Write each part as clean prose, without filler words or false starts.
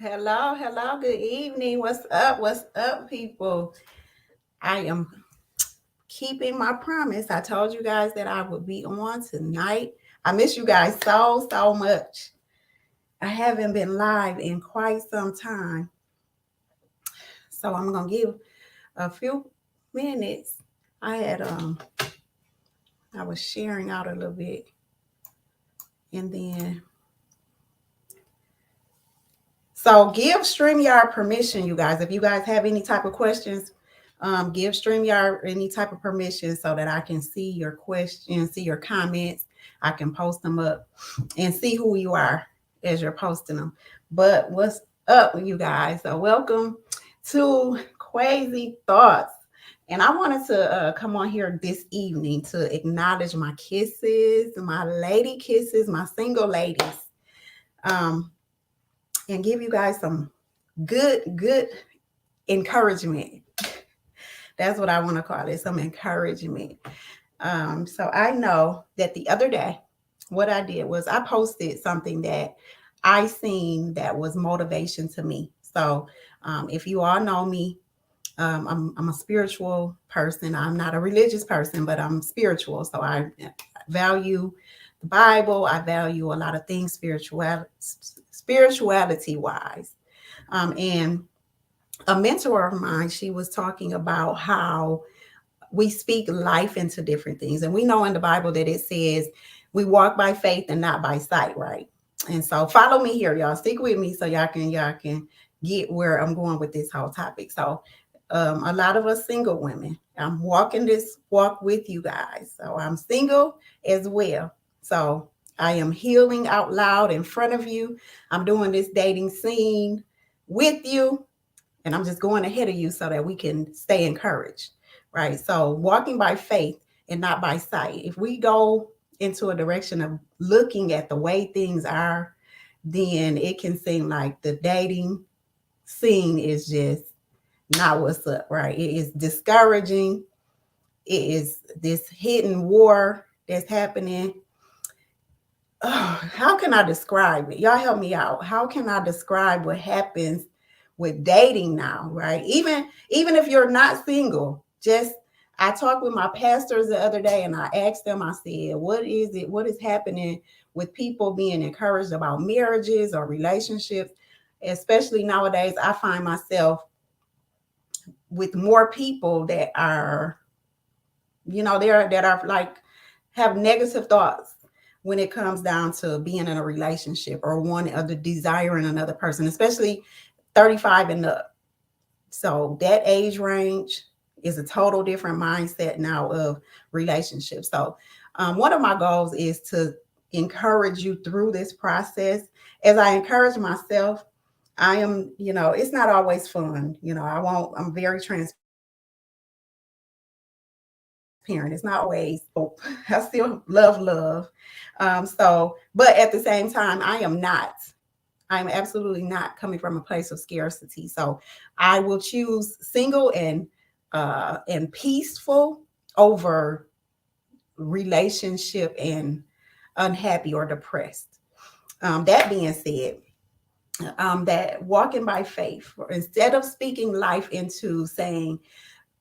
Hello, good evening. What's up, people? I am keeping my promise. I told you guys that I would be on tonight. I miss you guys so much. I haven't been live in quite some time. So I'm gonna give a few minutes. I had I was sharing out a little bit and then so give StreamYard permission, you guys. If you guys have any type of questions, give StreamYard any type of permission so that I can see your questions, see your comments. I can post them up and see who you are as you're posting them. But what's up, you guys? So welcome to Crazy Thoughts. And I wanted to come on here this evening to acknowledge my kisses, my lady kisses, my single ladies. Um, and give you guys some good encouragement. That's what I want to call it, some encouragement. So I know that the other day, what I did was I posted something that I seen that was motivation to me. So if you all know me, I'm a spiritual person. I'm not a religious person, but I'm spiritual. So I value the Bible. I value a lot of things spirituality wise. And a mentor of mine, she was talking about how we speak life into different things. And we know in the Bible that it says we walk by faith and not by sight, right? And so follow me here, y'all. Stick with me so y'all can get where I'm going with this whole topic. So a lot of us single women, I'm walking this walk with you guys. So I'm single as well. So I am healing out loud in front of you. I'm doing this dating scene with you, and I'm just going ahead of you so that we can stay encouraged, right? So walking by faith and not by sight. If we go into a direction of looking at the way things are, then it can seem like the dating scene is just not what's up, right? It is discouraging. It is this hidden war that's happening. Oh, how can I describe it? Y'all help me out. How can I describe what happens with dating now, right? Even if you're not single, just I talked with my pastors the other day and I asked them, I said, what is it? What is happening with people being encouraged about marriages or relationships? Especially nowadays, I find myself with more people that are, they're that are like have negative thoughts when it comes down to being in a relationship or one of the desiring another person, especially 35 and up. So that age range is a total different mindset now of relationships. So one of my goals is to encourage you through this process. As I encourage myself, I am, it's not always fun. I'm very transparent. It's not always, I still love love. But at the same time, I'm absolutely not coming from a place of scarcity. So I will choose single and peaceful over relationship and unhappy or depressed. That being said, that walking by faith, instead of speaking life into saying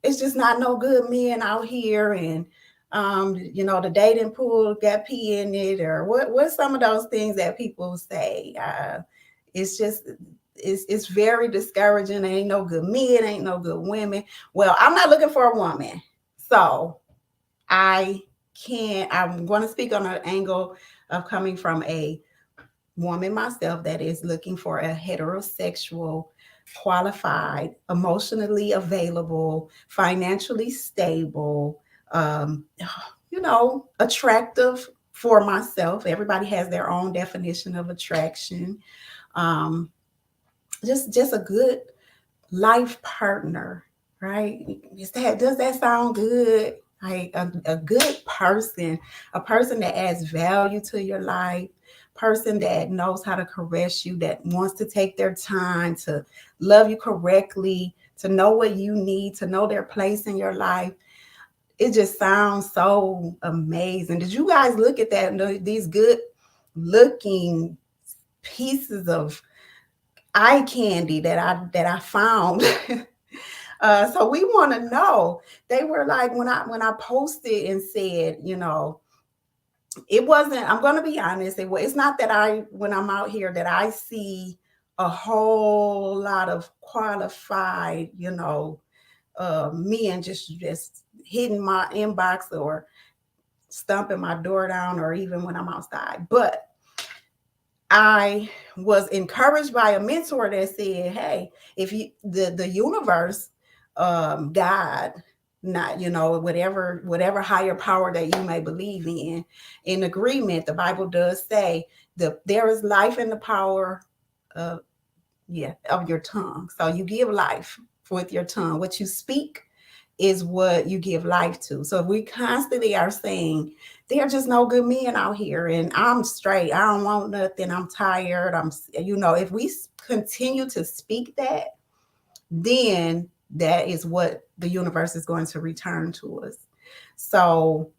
it's just not no good men out here and the dating pool got pee in it, or what's some of those things that people say. It's just it's very discouraging. Ain't no good men, ain't no good women. Well, I'm not looking for a woman, so I can't. I'm going to speak on an angle of coming from a woman myself that is looking for a heterosexual, qualified, emotionally available, financially stable, um, attractive for myself. Everybody has their own definition of attraction. Um, just a good life partner, right? Does that sound good? Like a good person, a person that adds value to your life, person that knows how to caress you, that wants to take their time to love you correctly, to know what you need, to know their place in your life. It just sounds so amazing. Did you guys look at that? These good looking pieces of eye candy that I found. So we want to know. They were like, when I posted and said, it wasn't. I'm going to be honest. It's not that when I'm out here, that I see a whole lot of qualified, men just hitting my inbox or stumping my door down, or even when I'm outside. But I was encouraged by a mentor that said, "Hey, if you the universe, God, not whatever higher power that you may believe in agreement, the Bible does say there is life in the power of of your tongue. So you give life with your tongue. What you speak is what you give life to. So if we constantly are saying, there are just no good men out here, and I'm straight, I don't want nothing, I'm tired, if we continue to speak that, then that is what the universe is going to return to us. So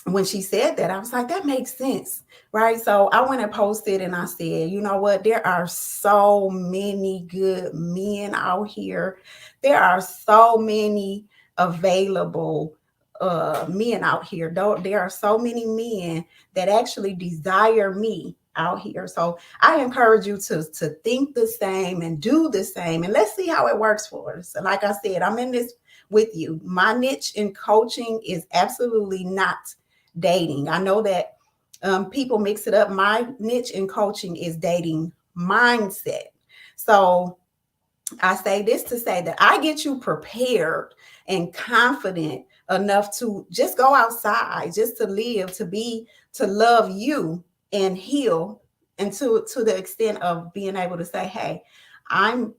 when she said that, I was like, that makes sense, right? So I went and posted and I said, you know what? There are so many good men out here. There are so many available men out here. There are so many men that actually desire me out here. So I encourage you to think the same and do the same, and let's see how it works for us. Like I said, I'm in this with you. My niche in coaching is absolutely not dating. I know that people mix it up. My niche in coaching is dating mindset. So I say this to say that I get you prepared and confident enough to just go outside, just to live, to love you and heal, and to the extent of being able to say, hey, I'm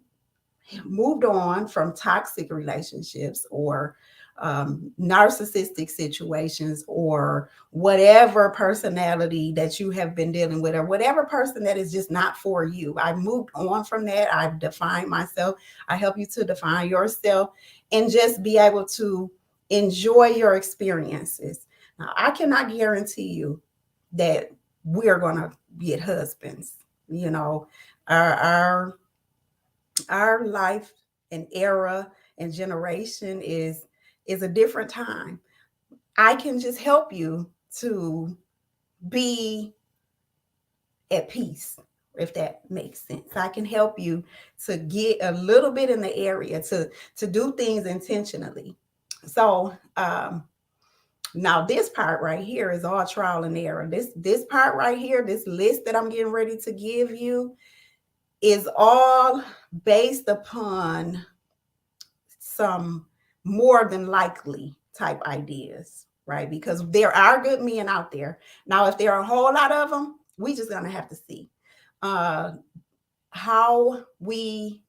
moved on from toxic relationships, or narcissistic situations, or whatever personality that you have been dealing with, or whatever person that is just not for you. I moved on from that. I've defined myself. I help you to define yourself and just be able to enjoy your experiences. Now, I cannot guarantee you that we're going to get husbands. Our our life and era and generation is a different time. I can just help you to be at peace, if that makes sense. I can help you to get a little bit in the area, to do things intentionally. So now this part right here is all trial and error. This part right here, this list that I'm getting ready to give you, is all based upon some more than likely type ideas, right? Because there are good men out there. Now, if there are a whole lot of them, we just gonna have to see uh, how we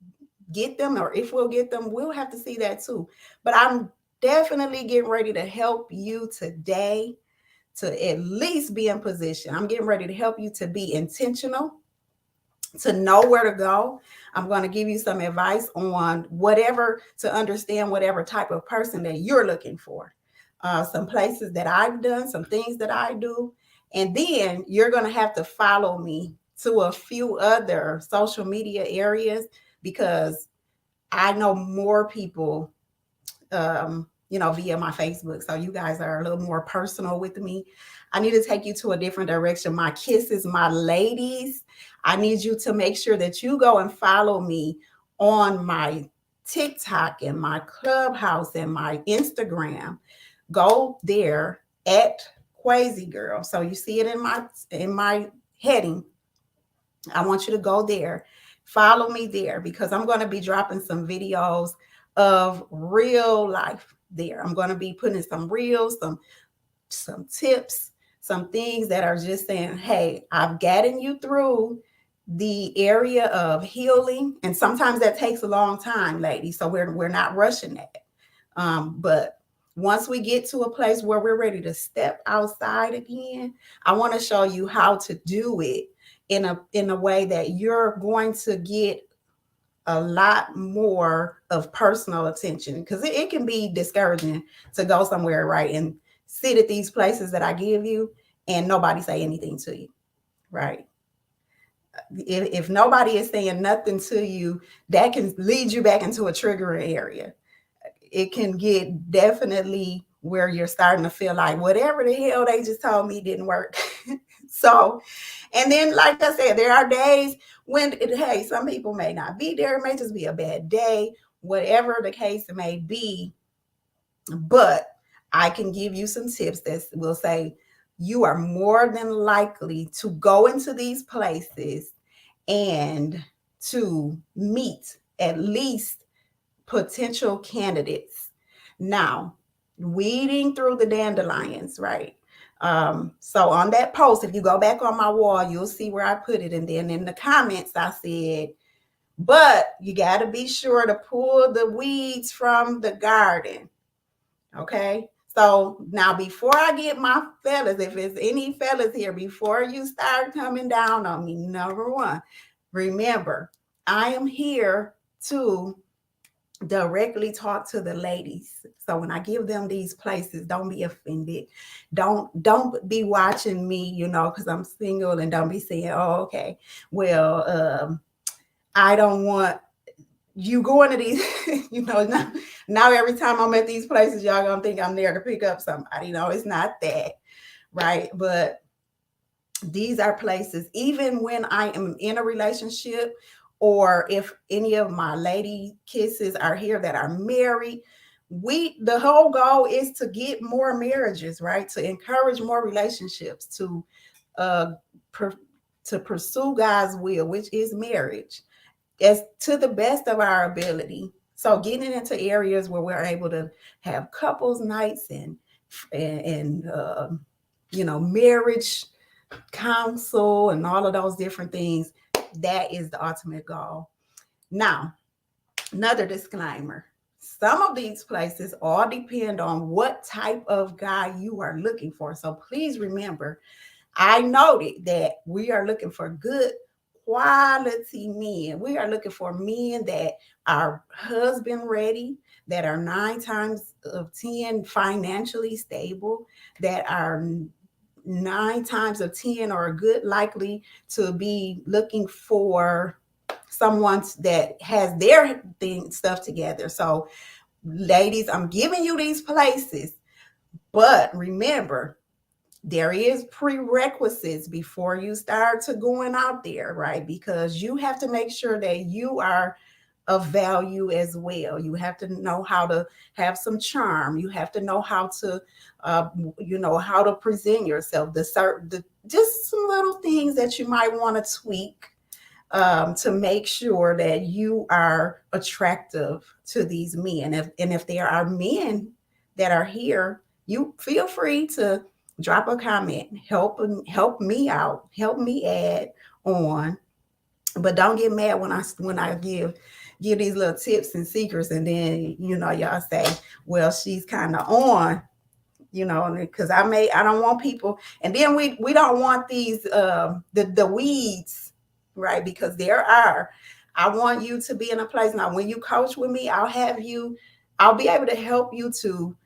get them, or if we'll get them. We'll have to see that too. But I'm definitely getting ready to help you today to at least be in position. I'm getting ready to help you to be intentional, to know where to go. I'm going to give you some advice on whatever, to understand whatever type of person that you're looking for. Some places that I've done, some things that I do. And then you're going to have to follow me to a few other social media areas, because I know more people via my Facebook. So you guys are a little more personal with me. I need to take you to a different direction. My kisses, my ladies, I need you to make sure that you go and follow me on my TikTok and my Clubhouse and my Instagram. Go there at Quay Girl. So you see it in my heading. I want you to go there. Follow me there, because I'm going to be dropping some videos of real life there. I'm going to be putting some reels, some tips, some things that are just saying, hey, I've gotten you through the area of healing. And sometimes that takes a long time, ladies. So we're not rushing that. But once we get to a place where we're ready to step outside again, I want to show you how to do it in a way that you're going to get a lot more of personal attention, because it can be discouraging to go somewhere, right, and sit at these places that I give you and nobody say anything to you, right? if nobody is saying nothing to you, that can lead you back into a triggering area. It can get definitely where you're starting to feel like whatever the hell they just told me didn't work. So, and then like I said, there are days when hey, some people may not be there. It may just be a bad day, whatever the case may be. But I can give you some tips that will say you are more than likely to go into these places and to meet at least potential candidates. Now, weeding through the dandelions, right? So on that post, if you go back on my wall, you'll see where I put it. And then in the comments, I said, but you got to be sure to pull the weeds from the garden. Okay. So now, before I get my fellas, if there's any fellas here, before you start coming down on me, number one, remember, I am here to directly talk to the ladies. So when I give them these places, don't be offended. Don't be watching me, because I'm single, and don't be saying, oh, okay, well, I don't want you going to these, now every time I'm at these places, y'all gonna think I'm there to pick up somebody. No, it's not that, right? But these are places, even when I am in a relationship, or if any of my lady kisses are here that are married, the whole goal is to get more marriages, right? To encourage more relationships, uh to pursue God's will, which is marriage, as to the best of our ability. So getting into areas where we're able to have couples nights and marriage counsel and all of those different things, that is the ultimate goal. Now, another disclaimer. Some of these places all depend on what type of guy you are looking for. So please remember, I noted that we are looking for good quality men. We are looking for men that are husband ready, that are 9 times of 10 financially stable, that are 9 times of 10 are good likely to be looking for someone that has their stuff together. So, ladies, I'm giving you these places, but remember, there is prerequisites before you start to going out there, right? Because you have to make sure that you are of value as well. You have to know how to have some charm. You have to know how to, how to present yourself. Just some little things that you might want to tweak to make sure that you are attractive to these men. If there are men that are here, you feel free to drop a comment, help me out, help me add on. But don't get mad when I give these little tips and secrets, and then y'all say, well, she's kind of on, because I don't want people, and then we don't want these the weeds, right? Because I want you to be in a place. Now when you coach with me, I'll be able to help you to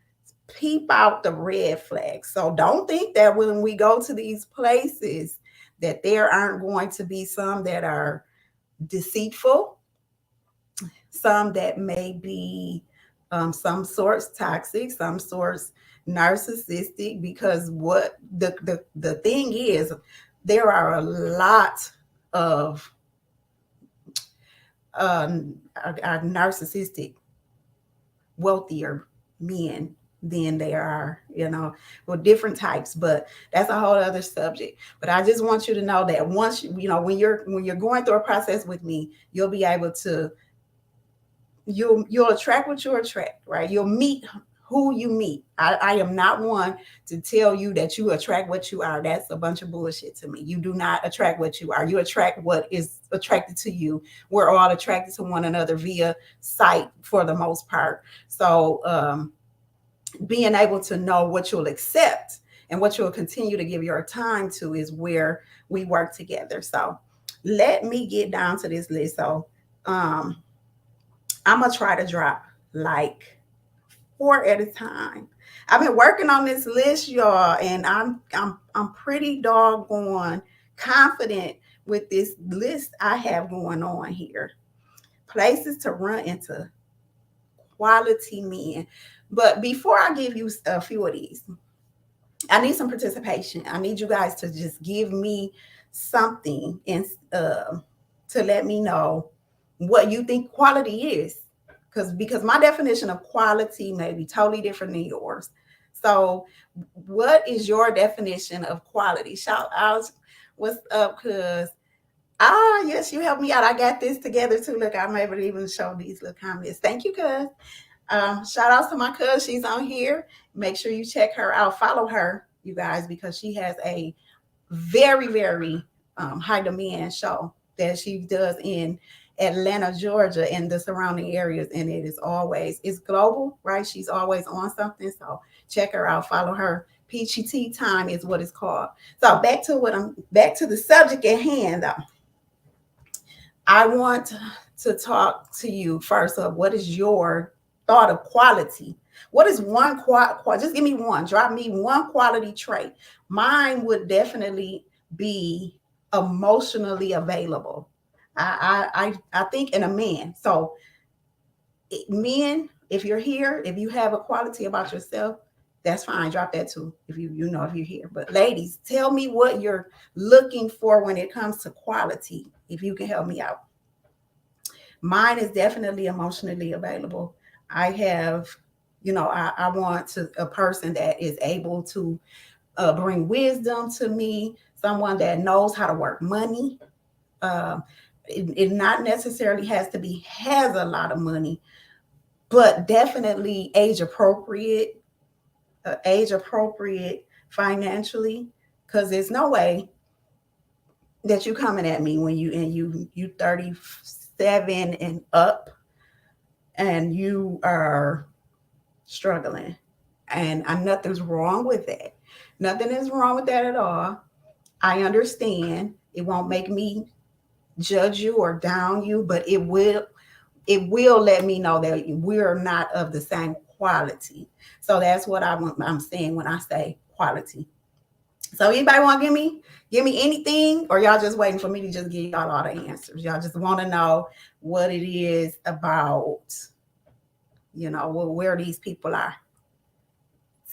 peep out the red flags. So don't think that when we go to these places that there aren't going to be some that are deceitful, some that may be some sorts toxic, some sorts narcissistic. Because what the thing is, there are a lot of are narcissistic, wealthier men than they are, with different types. But that's a whole other subject. But I just want you to know that once when you're going through a process with me, you'll be able to you'll attract what you attract, right? You'll meet who you meet. I am not one to tell you that you attract what you are. That's a bunch of bullshit to me. You do not attract what you are. You attract what is attracted to you. We're all attracted to one another via sight for the most part. So being able to know what you'll accept and what you'll continue to give your time to is where we work together. So let me get down to this list. So I'm gonna try to drop like 4 at a time. I've been working on this list, y'all, and I'm pretty doggone confident with this list I have going on here. Places to run into quality men. But before I give you a few of these, I need some participation. I need you guys to just give me something and to let me know what you think quality is. Because my definition of quality may be totally different than yours. So, what is your definition of quality? Shout out, what's up? Because yes, you helped me out. I got this together too. Look, I'm able to even show these little comments. Thank you, cuz. Shout outs to my cuz. She's on here. Make sure you check her out. Follow her, you guys, because she has a very, very high demand show that she does in Atlanta, Georgia, and the surrounding areas. And it's global, right? She's always on something. So check her out. Follow her. Peachy Tea Time is what it's called. So back to the subject at hand, though. I want to talk to you first of what is your thought of quality? What is one just give me one, drop me one quality trait. Mine would definitely be emotionally available. I think in a man. So men, if you're here, if you have a quality about yourself, that's fine. Drop that too if if you're here. But ladies, tell me what you're looking for when it comes to quality, if you can help me out. Mine is definitely emotionally available. I have, I want a person that is able to bring wisdom to me, someone that knows how to work money. It not necessarily has a lot of money, but definitely age appropriate financially, because there's no way that you coming at me when you 37 and up and you are struggling. And nothing's wrong with that. Nothing is wrong with that at all. I understand it won't make me judge you or down you, but it will let me know that we're not of the same quality. So that's what I'm saying when I say quality. So anybody want to give me anything, or y'all just waiting for me to just give y'all all the answers? Y'all just want to know what it is about, where these people are.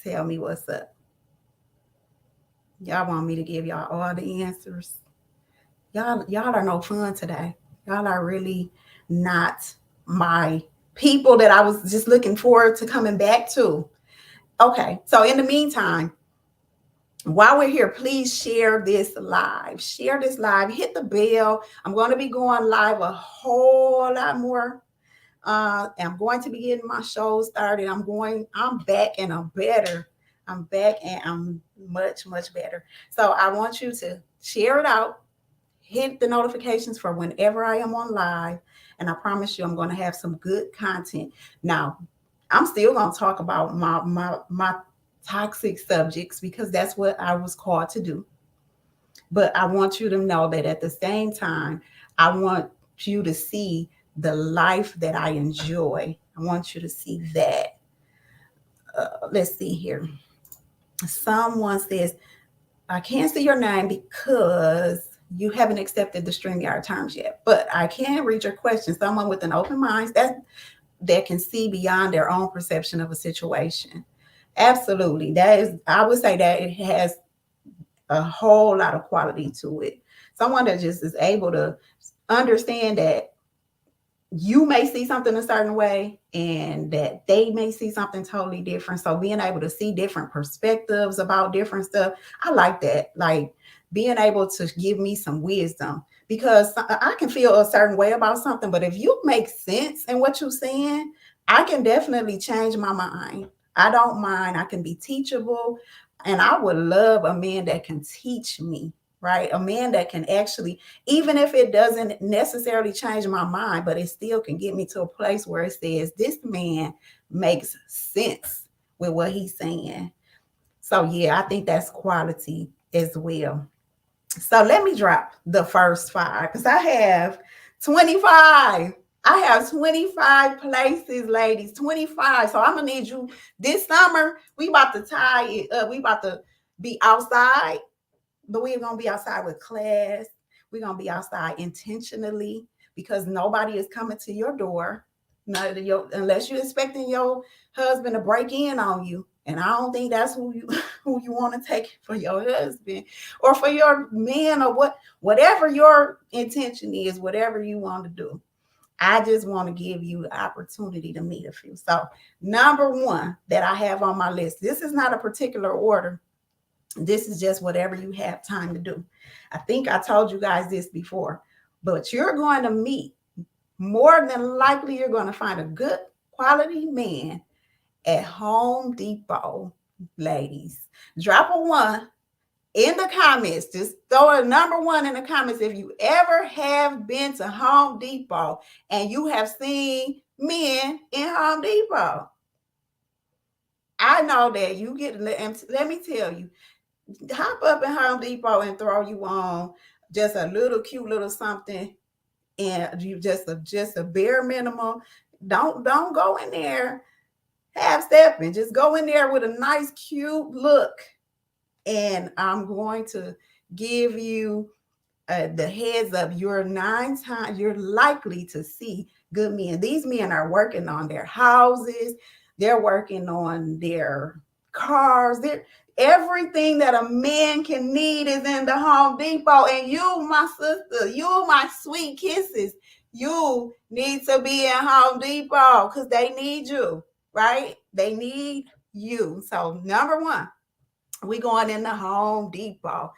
Tell me what's up. Y'all want me to give y'all all the answers? Y'all are no fun today. Y'all are really not my people that I was just looking forward to coming back to. Okay, so in the meantime, while we're here, please share this live. Share this live. Hit the bell. I'm going to be going live a whole lot more. I'm going to be getting my show started. I'm back and I'm better. I'm back and I'm much, much better. So I want you to share it out. Hit the notifications for whenever I am on live. And I promise you, I'm going to have some good content. Now, I'm still going to talk about my toxic subjects because that's what I was called to do. But I want you to know that at the same time, I want you to see the life that I enjoy. I want you to see that. Let's see here. Someone says, I can't see your name because you haven't accepted the StreamYard terms yet, but I can read your question. Someone with an open mind that can see beyond their own perception of a situation. Absolutely. I would say that it has a whole lot of quality to it. Someone that just is able to understand that you may see something a certain way and that they may see something totally different. So being able to see different perspectives about different stuff, I like that. Like being able to give me some wisdom, because I can feel a certain way about something, but if you make sense in what you're saying, I can definitely change my mind. I don't mind. I can be teachable, and I would love a man that can teach me, right? A man that can actually, even if it doesn't necessarily change my mind, but it still can get me to a place where it says, this man makes sense with what he's saying. So yeah, I think that's quality as well. So let me drop the first 5 because I have 25. I have 25 places, ladies, 25. So I'm going to need you this summer. We about to tie it up. We about to be outside, but we're going to be outside with class. We're going to be outside intentionally because nobody is coming to your door. Unless you're expecting your husband to break in on you. And I don't think that's who you who you want to take for your husband or for your man or whatever your intention is, whatever you want to do. I just want to give you the opportunity to meet a few. So, number one that I have on my list, this is not a particular order. This is just whatever you have time to do. I think I told you guys this before, but you're going to meet, more than likely, you're going to find a good quality man at Home Depot, ladies. Drop a one in the comments. Just throw a number one in the comments if you ever have been to Home Depot and you have seen men in Home Depot. I know that you get, let me tell you, hop up in Home Depot and throw you on just a little cute little something, and you just a bare minimum. Don't go in there half stepping. Just go in there with a nice cute look, and I'm going to give you the heads up. You're likely to see good men. These men are working on their houses. They're working on their cars. Everything that a man can need is in the Home Depot. And you, my sister, you, my sweet kisses, you need to be in Home Depot because they need you, right? They need you. So number one, we going in the Home Depot.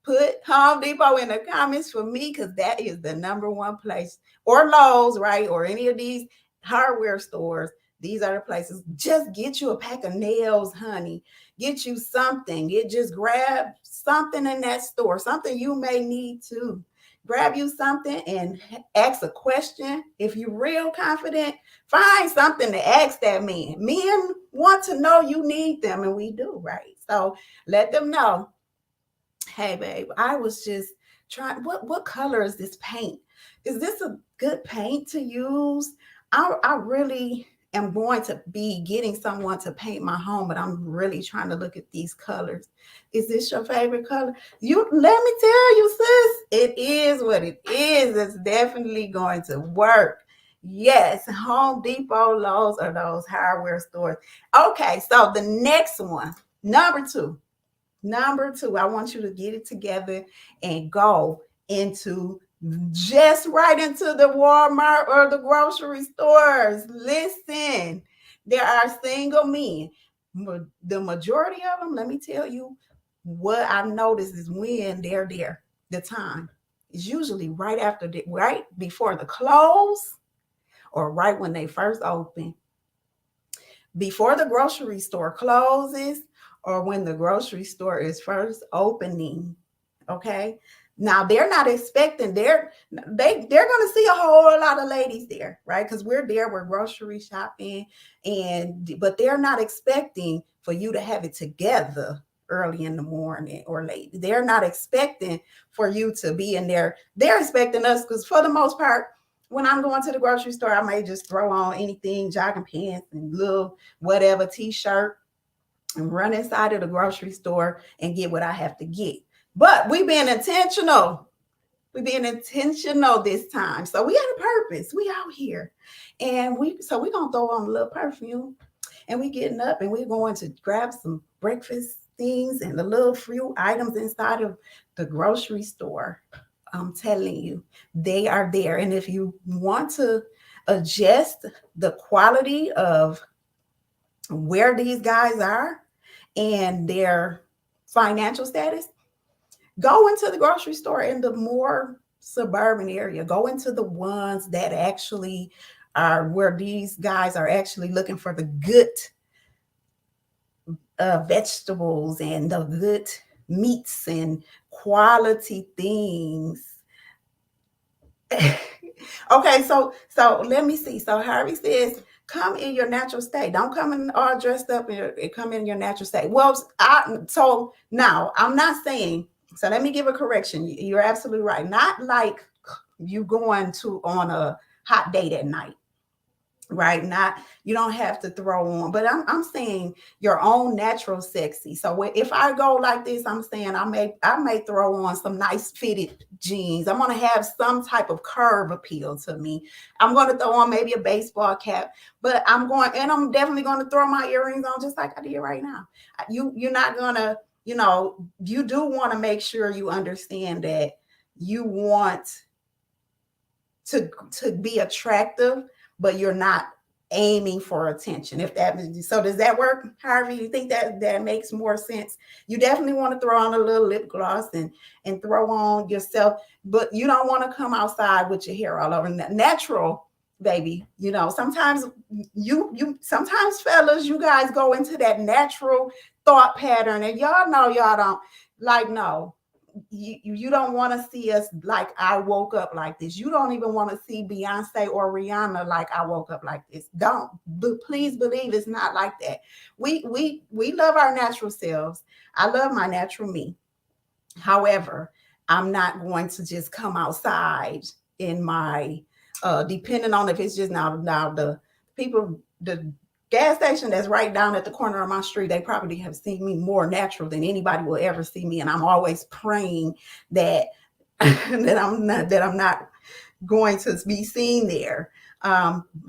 Put Home Depot in the comments for me because that is the number one place. Or Lowe's, right? Or any of these hardware stores. These are the places. Just get you a pack of nails, honey. Get you something. Just grab something in that store, something you may need to. Grab you something and ask a question. If you're real confident, find something to ask that man. Men want to know you need them, and we do, right? So let them know, hey, babe, I was just trying, what color is this paint? Is this a good paint to use? I really am going to be getting someone to paint my home, but I'm really trying to look at these colors. Is this your favorite color? You let me tell you, sis, it is what it is. It's definitely going to work. Yes, Home Depot, Lowe's, or those hardware stores. Okay, so the next one, number two, I want you to get it together and go into just right into the Walmart or the grocery stores. Listen, there are single men. The majority of them, let me tell you, what I've noticed is when they're there, the time is usually right before the close or right when they first open. Before the grocery store closes or when the grocery store is first opening. Okay. Now they're not expecting they're going to see a whole lot of ladies there, right? Because we're grocery shopping, but they're not expecting for you to have it together early in the morning or late. They're not expecting for you to be in there. They're expecting us because for the most part, when I'm going to the grocery store, I may just throw on anything, jogging pants and little whatever t-shirt, and run inside of the grocery store and get what I have to get. But we being intentional. This time. So we had a purpose. We out here. And we're gonna throw on a little perfume, and we getting up and we're going to grab some breakfast things and the little few items inside of the grocery store. I'm telling you, they are there. And if you want to adjust the quality of where these guys are and their financial status, go into the grocery store in the more suburban area. Go into the ones that actually are where these guys are actually looking for the good vegetables and the good meats and quality things. Okay, so let me see. So Harvey says, come in your natural state. Don't come in all dressed up and come in your natural state. Well, so now I'm not saying, so let me give a correction. You're absolutely right. Not like you going on a hot date at night. right? Not, you don't have to throw on, but I'm saying your own natural sexy. So if I go like this, I'm saying I may throw on some nice fitted jeans. I'm going to have some type of curve appeal to me. I'm going to throw on maybe a baseball cap, but I'm definitely going to throw my earrings on just like I did right now. You're not going to, you do want to make sure you understand that you want to be attractive, but you're not aiming for attention. If that, so does that work? However, you think that makes more sense. You definitely want to throw on a little lip gloss and throw on yourself, but you don't want to come outside with your hair all over. Natural, baby. Sometimes sometimes fellas, you guys go into that natural thought pattern, and y'all know y'all don't like no. You don't want to see us like I woke up like this. You don't even want to see Beyonce or Rihanna like I woke up like this. Don't. Please believe it's not like that. We love our natural selves. I love my natural me. However, I'm not going to just come outside in my depending on if it's just now the people, the gas station that's right down at the corner of my street, they probably have seen me more natural than anybody will ever see me. And I'm always praying that that I'm not going to be seen there.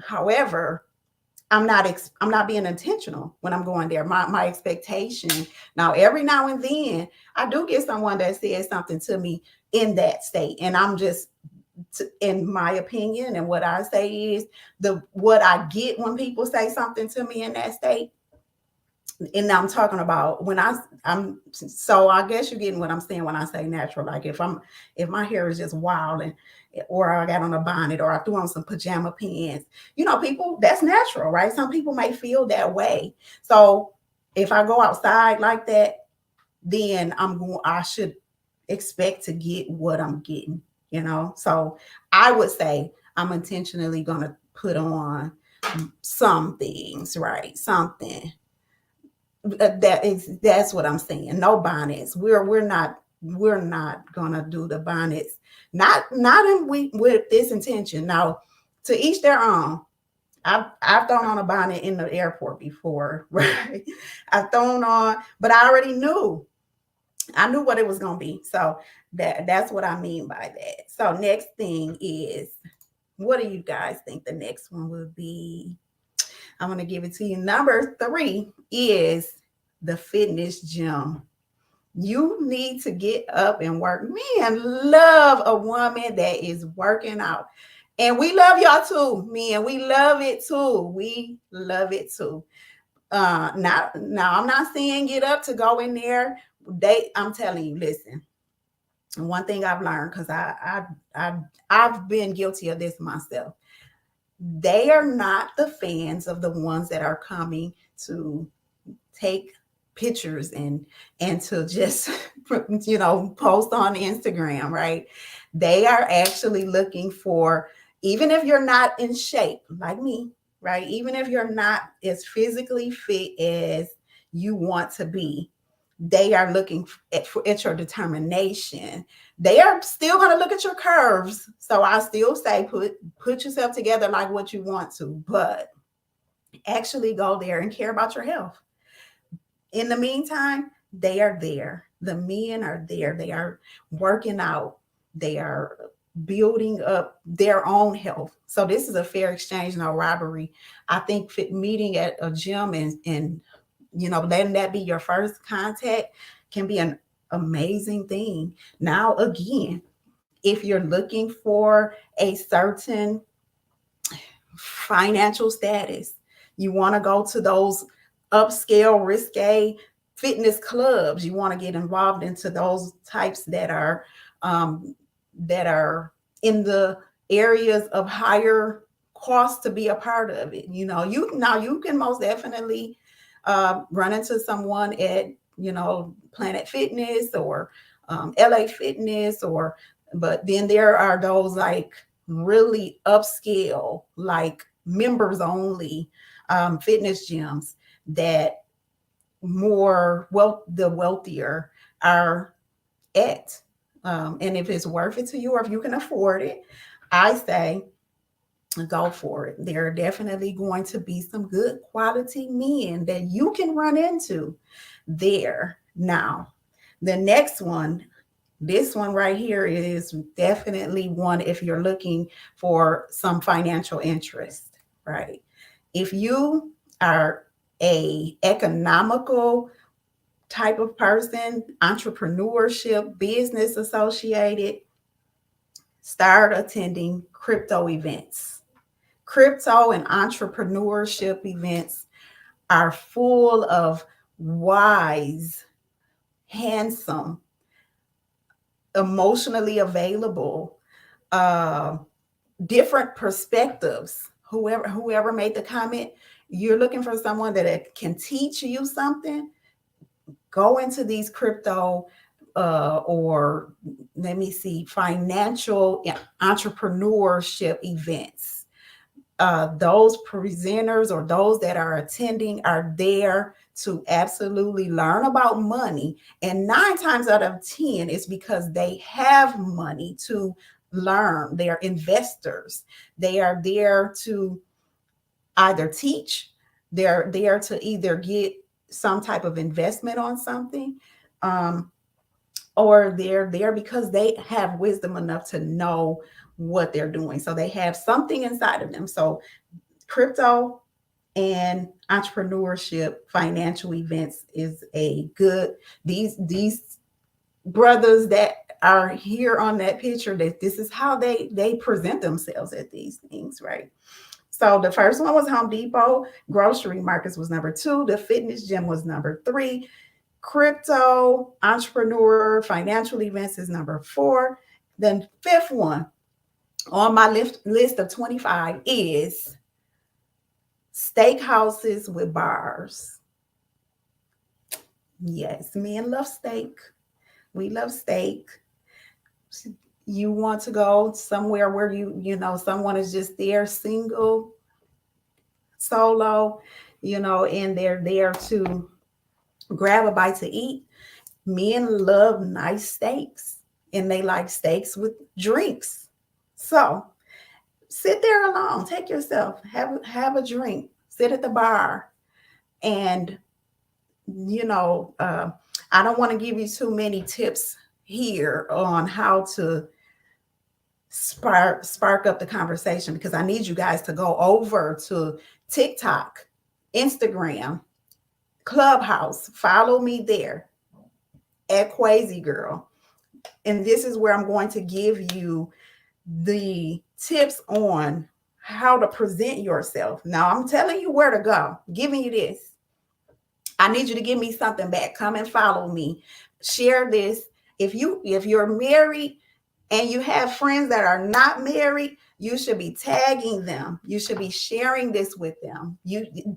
However, I'm not being intentional when I'm going there. My expectation now, every now and then, I do get someone that says something to me in that state, and I'm just, in my opinion, and what I say is what I get when people say something to me in that state. And I'm talking about when I'm so I guess you're getting what I'm saying when I say natural. Like if my hair is just wild, and or I got on a bonnet, or I threw on some pajama pants, people, that's natural, right? Some people may feel that way. So if I go outside like that, then I should expect to get what I'm getting. So I would say I'm intentionally gonna put on some things, right? Something that's what I'm saying. No bonnets. We're not gonna do the bonnets. Not in with this intention. Now, to each their own. I've thrown on a bonnet in the airport before, right? I've thrown on, but I already knew. I knew what it was gonna be. So that's what I mean by that. So next thing is, what do you guys think the next one will be? I'm going to give it to you. Number 3 is the fitness gym. You need to get up and work. Men love a woman that is working out. And we love y'all too, men. We love it too. We love it too. Now I'm not saying get up to go in there. I'm telling you, listen. One thing I've learned, because I've been guilty of this myself. They are not the fans of the ones that are coming to take pictures and to just post on Instagram, right? They are actually looking for, even if you're not in shape like me, right? Even if you're not as physically fit as you want to be, they are looking at your determination. They are still going to look at your curves. So I still say put yourself together like what you want to, but actually go there and care about your health. In the meantime, they are there. The men are there. They are working out. They are building up their own health. So this is a fair exchange, no robbery. I think meeting at a gym and letting that be your first contact can be an amazing thing. Now, again, if you're looking for a certain financial status, you want to go to those upscale, risque fitness clubs. You want to get involved into those types that are in the areas of higher cost to be a part of it. You can most definitely run into someone at Planet Fitness or LA Fitness, but then there are those like really upscale, like members only fitness gyms that the wealthier are at. And if it's worth it to you, or if you can afford it, I say go for it. There are definitely going to be some good quality men that you can run into there. Now, the next one, this one right here is definitely one if you're looking for some financial interest, right? If you are a economical type of person, entrepreneurship, business associated, start attending crypto events. Crypto and entrepreneurship events are full of wise, handsome, emotionally available, uh, different perspectives. Whoever made the comment, you're looking for someone that can teach you something. Go into these crypto or let me see, financial entrepreneurship events. Those presenters or those that are attending are there to absolutely learn about money. And 9 times out of 10, it's because they have money to learn. They're investors. They are there to either teach, they're there to either get some type of investment on something, um, or they're there because they have wisdom enough to know what they're doing. So they have something inside of them. So crypto and entrepreneurship financial events is a good, these brothers that are here on that picture, that this is how they present themselves at these things, right? So the first one was Home Depot. Grocery markets was number 2. The fitness gym was number 3. Crypto, entrepreneur, financial events is number 4. Then fifth one on my list of 25 is steakhouses with bars. Yes, men love steak. We love steak. You want to go somewhere where someone is just there, single, solo, and they're there to grab a bite to eat. Men love nice steaks and they like steaks with drinks. So sit there alone, take yourself, have a drink, sit at the bar, and you know, uh, I don't want to give you too many tips here on how to spark up the conversation, because I need you guys to go over to TikTok, Instagram, Clubhouse. Follow me there at Quay Girl. And this is where I'm going to give you the tips on how to present yourself. Now I'm telling you where to go, giving you this. I need you to give me something back. Come and follow me. Share this. If you're married and you have friends that are not married, you should be tagging them. You should be sharing this with them.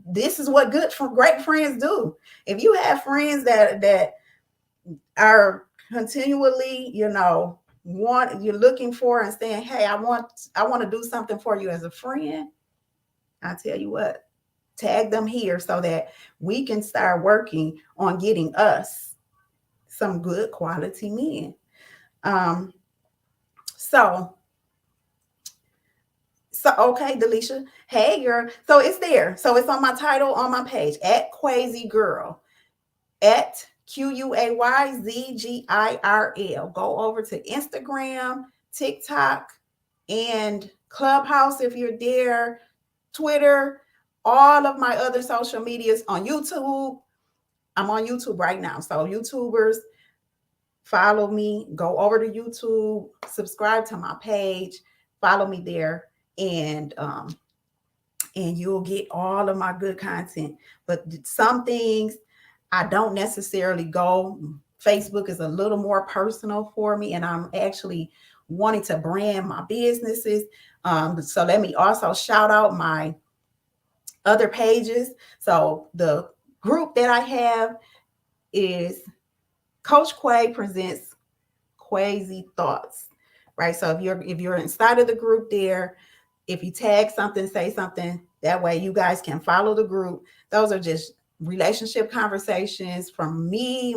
This is what great friends do. If you have friends that are continually, you're looking for and saying, "Hey, I want to do something for you as a friend," I tell you what, tag them here so that we can start working on getting us some good quality men. Um, so okay, Delisha. Hey girl. So it's there. So it's on my title on my page at Quay Girl. At QUAYZGIRL. Go over to Instagram, TikTok, and Clubhouse if you're there, Twitter, all of my other social medias, on YouTube. I'm on YouTube right now. So YouTubers, follow me, go over to YouTube, subscribe to my page, follow me there, and you'll get all of my good content. But some things I don't necessarily go. Facebook is a little more personal for me, and I'm actually wanting to brand my businesses. So let me also shout out my other pages. So the group that I have is Coach Quay presents Quazy Thoughts, right? So if you're inside of the group there, if you tag something, say something, that way you guys can follow the group. Those are just relationship conversations from me,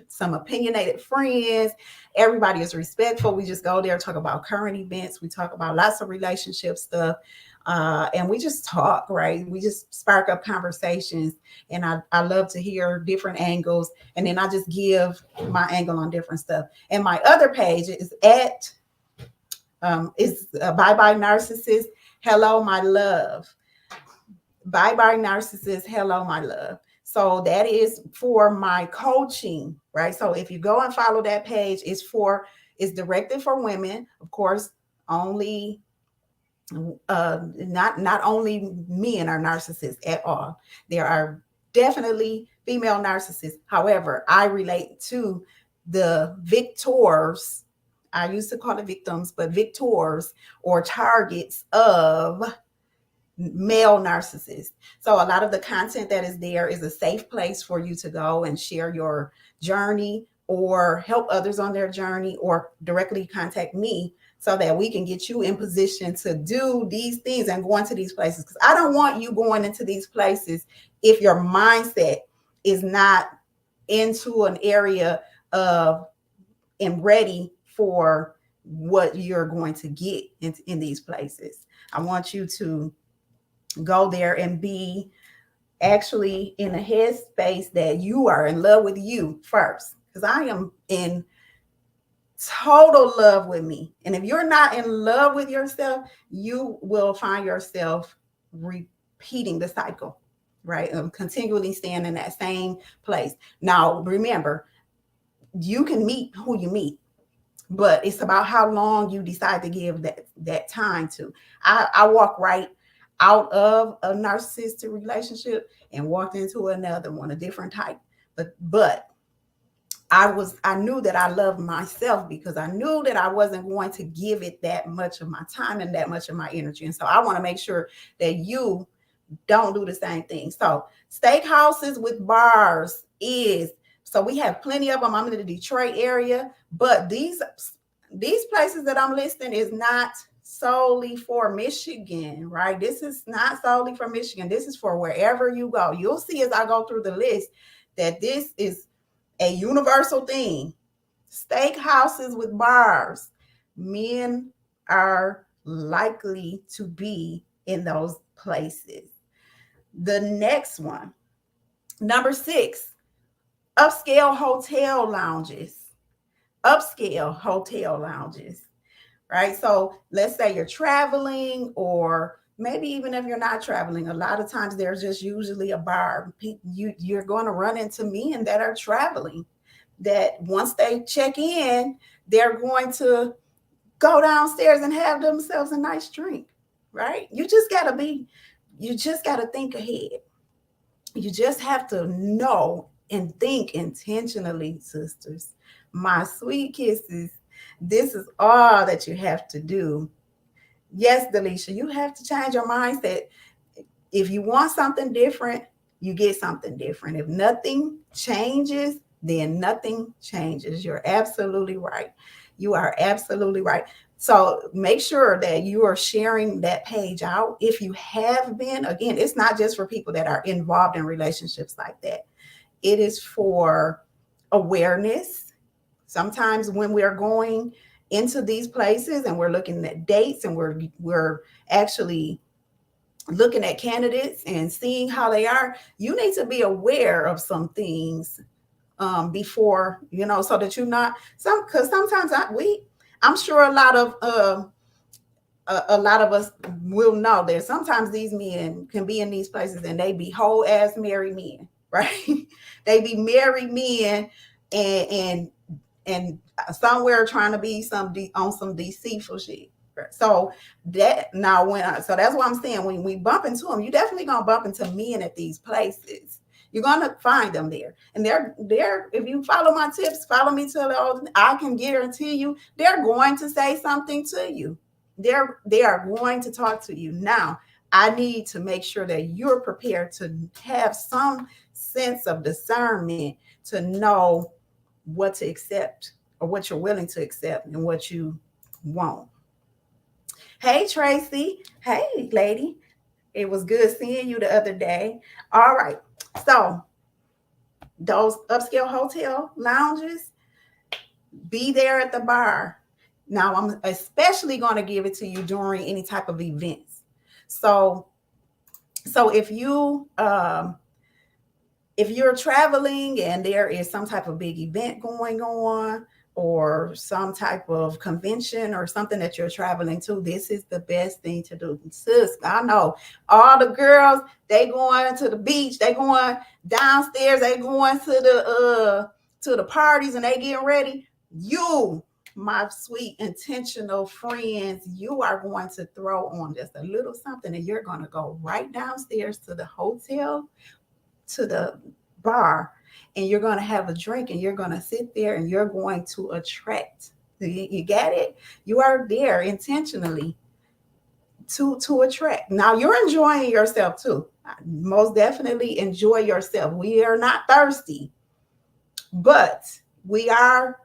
some opinionated friends. Everybody is respectful. We just go there, talk about current events. We talk about lots of relationship stuff. And we just talk, right? We just spark up conversations. And I love to hear different angles. And then I just give my angle on different stuff. And my other page is Bye Bye Narcissist. Hello, my love. Bye Bye Narcissist. Hello, my love. So that is for my coaching, right? So if you go and follow that page, it's directed for women, of course, only not only men are narcissists at all. There are definitely female narcissists. However, I relate to the victors. I used to call it victims, but victors or targets of male narcissist. So a lot of the content that is there is a safe place for you to go and share your journey or help others on their journey or directly contact me so that we can get you in position to do these things and go into these places. Because I don't want you going into these places if your mindset is not into an area of and ready for what you're going to get in these places. I want you to go there and be actually in a headspace that you are in love with you first. Because I am in total love with me. And if you're not in love with yourself, you will find yourself repeating the cycle, right? Continually staying in that same place. Now, remember, you can meet who you meet, but it's about how long you decide to give that time to. I walk right out of a narcissistic relationship and walked into another one, a different type. But I knew that I loved myself because I knew that I wasn't going to give it that much of my time and that much of my energy. And so I want to make sure that you don't do the same thing. So steakhouses with bars is, so we have plenty of them. I'm in the Detroit area, but these places that I'm listing is not solely for Michigan, right? This is not solely for Michigan. This is for wherever you go. You'll see as I go through the list that this is a universal thing. Steakhouses with bars. Men are likely to be in those places. The next one, number 6, upscale hotel lounges. Upscale hotel lounges, right? So let's say you're traveling, or maybe even if you're not traveling, a lot of times there's just usually a bar. You're going to run into men that are traveling that once they check in, they're going to go downstairs and have themselves a nice drink, right? You just got to think ahead. You just have to know and think intentionally, sisters. My sweet kisses, this is all that you have to do. Yes, Delisha, you have to change your mindset. If you want something different, you get something different. If nothing changes, then nothing changes. You're absolutely right. You are absolutely right. So make sure that you are sharing that page out. If you have been, again, it's not just for people that are involved in relationships like that. It is for awareness. Sometimes when we're going into these places and we're looking at dates and we're actually looking at candidates and seeing how they are, you need to be aware of some things before, so that you're not because sometimes I'm sure a lot of us will know that sometimes these men can be in these places and they be whole ass married men, right? They be married men and somewhere trying to be on some deceitful shit. So that's what I'm saying. When we bump into them, you definitely gonna bump into men at these places. You're gonna find them there, and they're there. If you follow my tips, follow me I can guarantee you, they're going to say something to you. They are going to talk to you. Now, I need to make sure that you're prepared to have some sense of discernment to know what to accept or what you're willing to accept and what you won't. Hey, Tracy. Hey, lady. It was good seeing you the other day. All right. So, those upscale hotel lounges, be there at the bar. Now, I'm especially going to give it to you during any type of events. So if you're traveling and there is some type of big event going on, or some type of convention or something that you're traveling to, this is the best thing to do. Sis, I know all the girls, they going to the beach, they going downstairs, they going to the parties, and they getting ready. You, my sweet intentional friends, you are going to throw on just a little something, and you're going to go right downstairs to the hotel, to the bar, and you're going to have a drink, and you're going to sit there, and you're going to attract. You get it? You are there intentionally to attract. Now you're enjoying yourself too. Most definitely enjoy yourself. We are not thirsty, but we are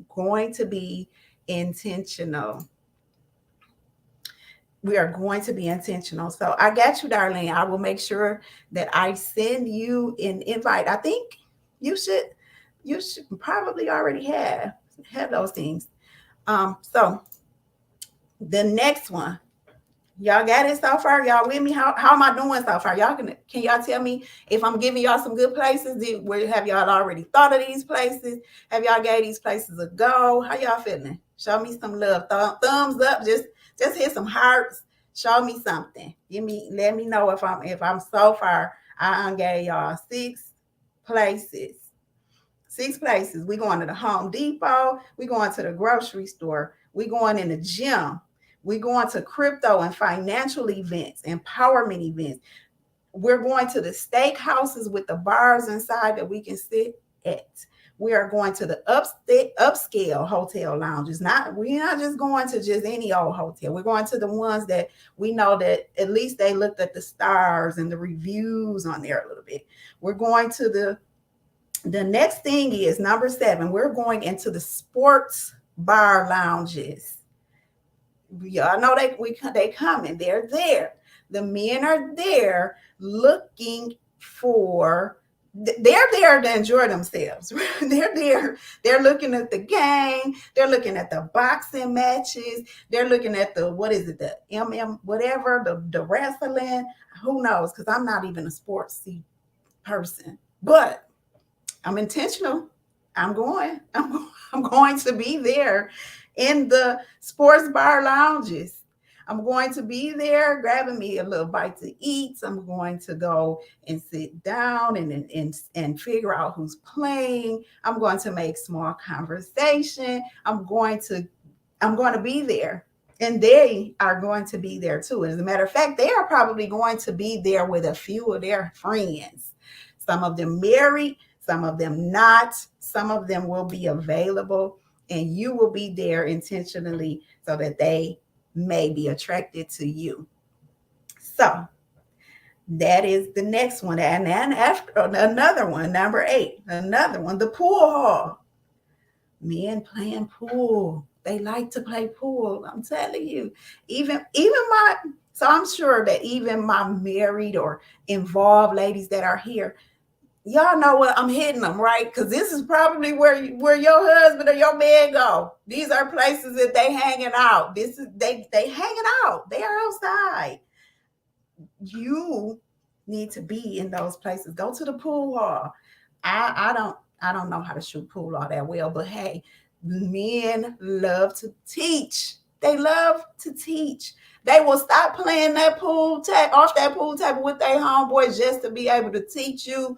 going to be intentional. We are going to be intentional. So I got you, Darlene. I will make sure that I send you an invite. I think you should probably already have those things. So the next one, y'all got it so far? Y'all with me? How am I doing so far? Y'all can y'all tell me if I'm giving y'all some good places? Where have y'all already thought of these places? Have y'all gave these places a go? How y'all feeling? Show me some love. Thumbs up. Just hit some hearts. Show me something. Let me know if I'm so far. I gave y'all 6 places. 6 places. We going to the Home Depot. We going to the grocery store. We going in the gym. We going to crypto and financial events, empowerment events. We're going to the steakhouses with the bars inside that we can sit at. We are going to the upscale hotel lounges. We're not just going to just any old hotel. We're going to the ones that we know that at least they looked at the stars and the reviews on there a little bit. We're going to the next thing is number 7. We're going into the sports bar lounges. Y'all know they coming. They're there. The men are there looking for. They're there to enjoy themselves. They're there. They're looking at the game. They're looking at the boxing matches. They're looking at the whatever, the wrestling. Who knows? Because I'm not even a sportsy person, but I'm intentional. I'm going to be there in the sports bar lounges. I'm going to be there grabbing me a little bite to eat. I'm going to go and sit down and figure out who's playing. I'm going to make small conversation. I'm going to be there. And they are going to be there too. As a matter of fact, they are probably going to be there with a few of their friends. Some of them married, some of them not. Some of them will be available, and you will be there intentionally so that they may be attracted to you. So that is the next one. And then after another one, number 8, another one, the pool hall. Men playing pool. They like to play pool. I'm telling you, so I'm sure that even my married or involved ladies that are here, y'all know what I'm hitting them, right? Because this is probably where your husband or your man go. These are places that they hanging out. This is they hanging out. They are outside. You need to be in those places. Go to the pool hall. I don't know how to shoot pool all that well, but hey, men love to teach. They love to teach. They will stop playing that off that pool table with their homeboys just to be able to teach you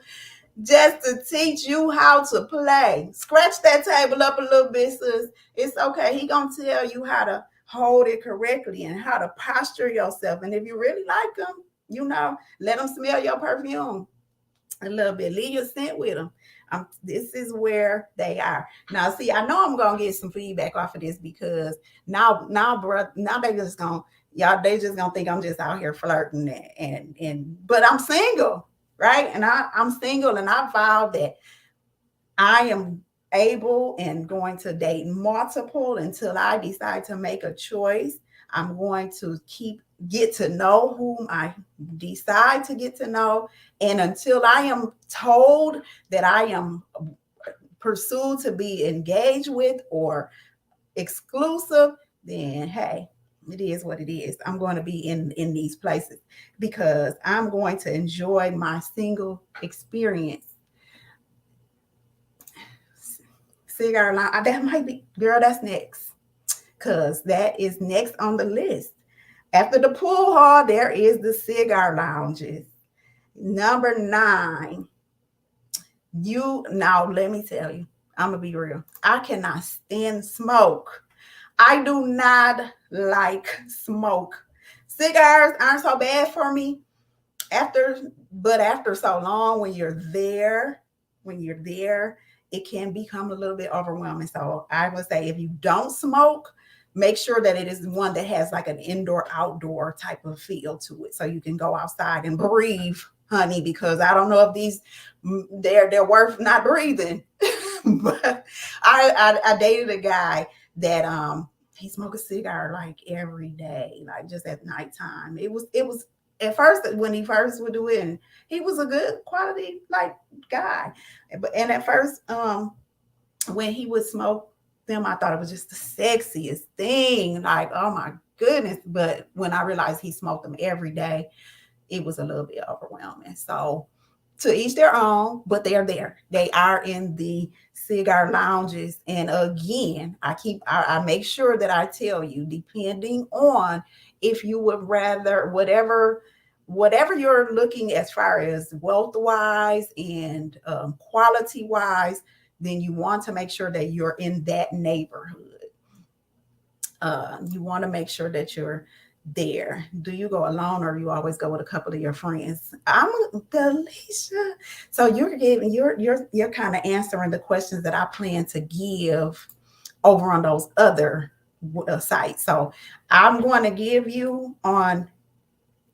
how to play. Scratch that table up a little bit, sis. It's okay. He gonna tell you how to hold it correctly and how to posture yourself. And if you really like them, let them smell your perfume a little bit. Leave your scent with them. This is where they are. Now, see, I know I'm gonna get some feedback off of this because now, bro, now they just gonna think I'm just out here flirting but I'm single. Right. And I'm single, and I vowed that I am able and going to date multiple until I decide to make a choice. I'm going to get to know whom I decide to get to know. And until I am told that I am pursued to be engaged with or exclusive, then hey, It is what it is. I'm going to be in these places because I'm going to enjoy my single experience. Cigar lounge. That might be, girl, that's next. Because that is next on the list. After the pool hall, there is the cigar lounges. Number 9. You now let me tell you, I'm gonna be real. I cannot stand smoke. I do not like smoke. Cigars aren't so bad for me after, but after so long, when you're there, it can become a little bit overwhelming. So I would say if you don't smoke, make sure that it is one that has like an indoor outdoor type of feel to it, so you can go outside and breathe, honey. Because I don't know if these they're worth not breathing. But I dated a guy that he smoked a cigar like every day, like just at nighttime. It was at first when he first would do it, and he was a good quality like guy. And at first, when he would smoke them, I thought it was just the sexiest thing. Like, oh my goodness. But when I realized he smoked them every day, it was a little bit overwhelming. So to each their own, but they're there. They are in the cigar lounges. And again, I make sure that I tell you, depending on if you would rather whatever you're looking as far as wealth wise and quality wise, then you want to make sure that you're in that neighborhood. You want to make sure that you're there. Do you go alone or you always go with a couple of your friends? I'm Delisha. So you're kind of answering the questions that I plan to give over on those other sites. So I'm going to give you on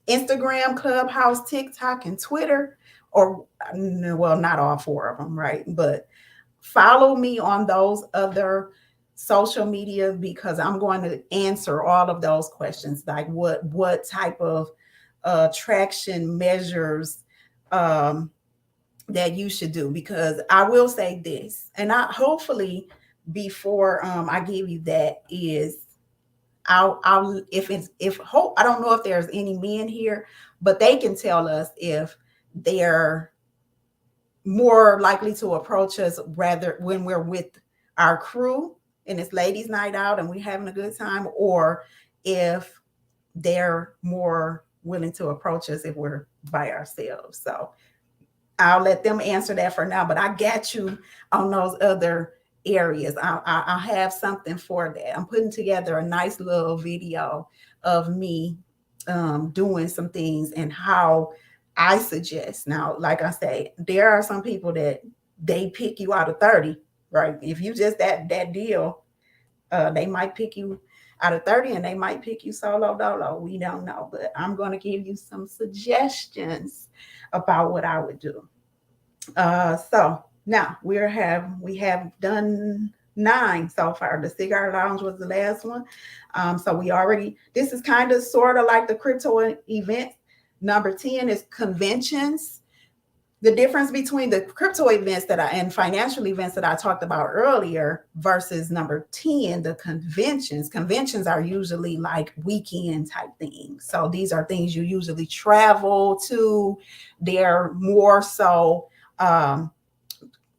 Instagram, Clubhouse, TikTok, and Twitter, or well, not all 4 of them, right? But follow me on those other social media because I'm going to answer all of those questions, like what type of traction measures um, that you should do. Because I will say this, and I hopefully before I give you that is I'll if hope I don't know if there's any men here, but they can tell us if they're more likely to approach us rather when we're with our crew and it's ladies night out and we're having a good time, or if they're more willing to approach us if we're by ourselves. So I'll let them answer that for now, but I got you on those other areas. I'll have something for that. I'm putting together a nice little video of me doing some things and how I suggest. Now, like I say, there are some people that they pick you out of 30, right? If you just that deal, they might pick you out of 30 and they might pick you solo dolo. We don't know, but I'm going to give you some suggestions about what I would do. So now we have done 9 so far. The cigar lounge was the last one. So we already this is kind of sort of like the crypto event. Number 10 is conventions. The difference between the crypto events that I and financial events that I talked about earlier versus number 10, the conventions. Conventions are usually like weekend type things. So these are things you usually travel to. They're more so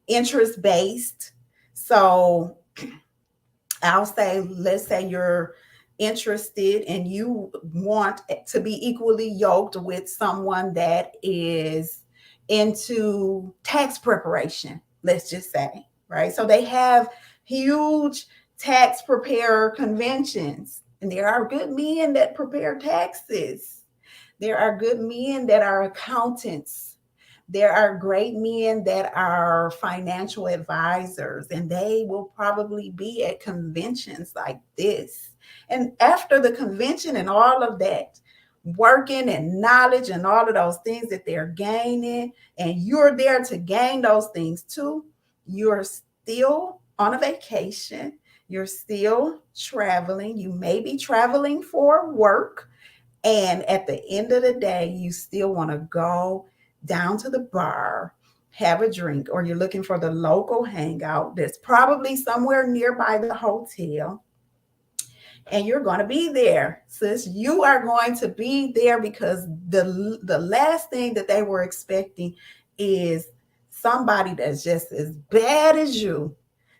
interest based. So I'll say, let's say you're interested and you want to be equally yoked with someone that is into tax preparation, let's just say, right? So they have huge tax preparer conventions, and there are good men that prepare taxes. There are good men that are accountants. There are great men that are financial advisors, and they will probably be at conventions like this. And after the convention and all of that, working and knowledge and all of those things that they're gaining, and you're there to gain those things too, you're still on a vacation. You're still traveling. You may be traveling for work, and at the end of the day, you still want to go down to the bar, have a drink, or you're looking for the local hangout that's probably somewhere nearby the hotel. And you're going to be there, sis. You are going to be there because the last thing that they were expecting is somebody that's just as bad as you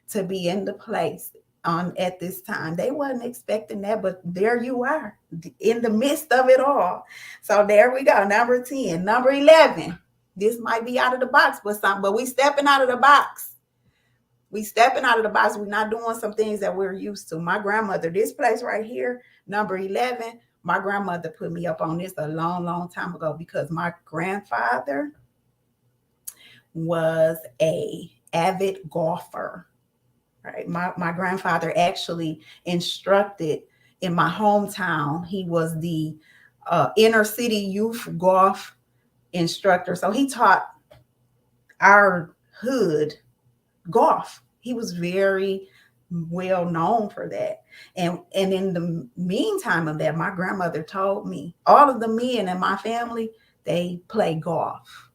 to be in the place on at this time. They wasn't expecting that, but there you are in the midst of it all. So there we go. Number 10. Number 11. This might be out of the box, but we stepping out of the box. We stepping out of the box. We're not doing some things that we're used to. My grandmother, this place right here, number 11, my grandmother put me up on this a long, long time ago because my grandfather was a avid golfer. Right. My grandfather actually instructed in my hometown. He was the inner city youth golf instructor. So he taught our hood golf. He was very well known for that. And in the meantime of that, my grandmother told me all of the men in my family, they play golf.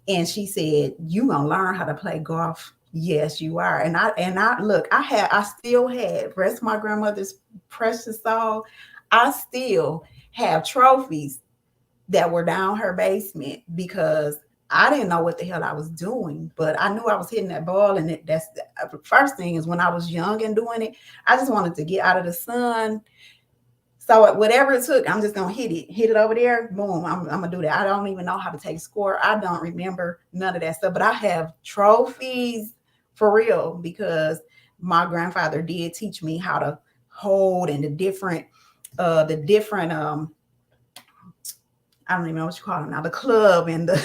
And she said, "You gonna learn how to play golf." Yes, you are. And I look, I still have, rest my grandmother's precious soul, I still have trophies that were down her basement because I didn't know what the hell I was doing, but I knew I was hitting that ball. And that's the first thing is when I was young and doing it, I just wanted to get out of the sun. So whatever it took, I'm just gonna hit it over there. Boom, I'm gonna do that. I don't even know how to take a score. I don't remember none of that stuff, but I have trophies for real because my grandfather did teach me how to hold and the different I don't even know what you call them now, the club and the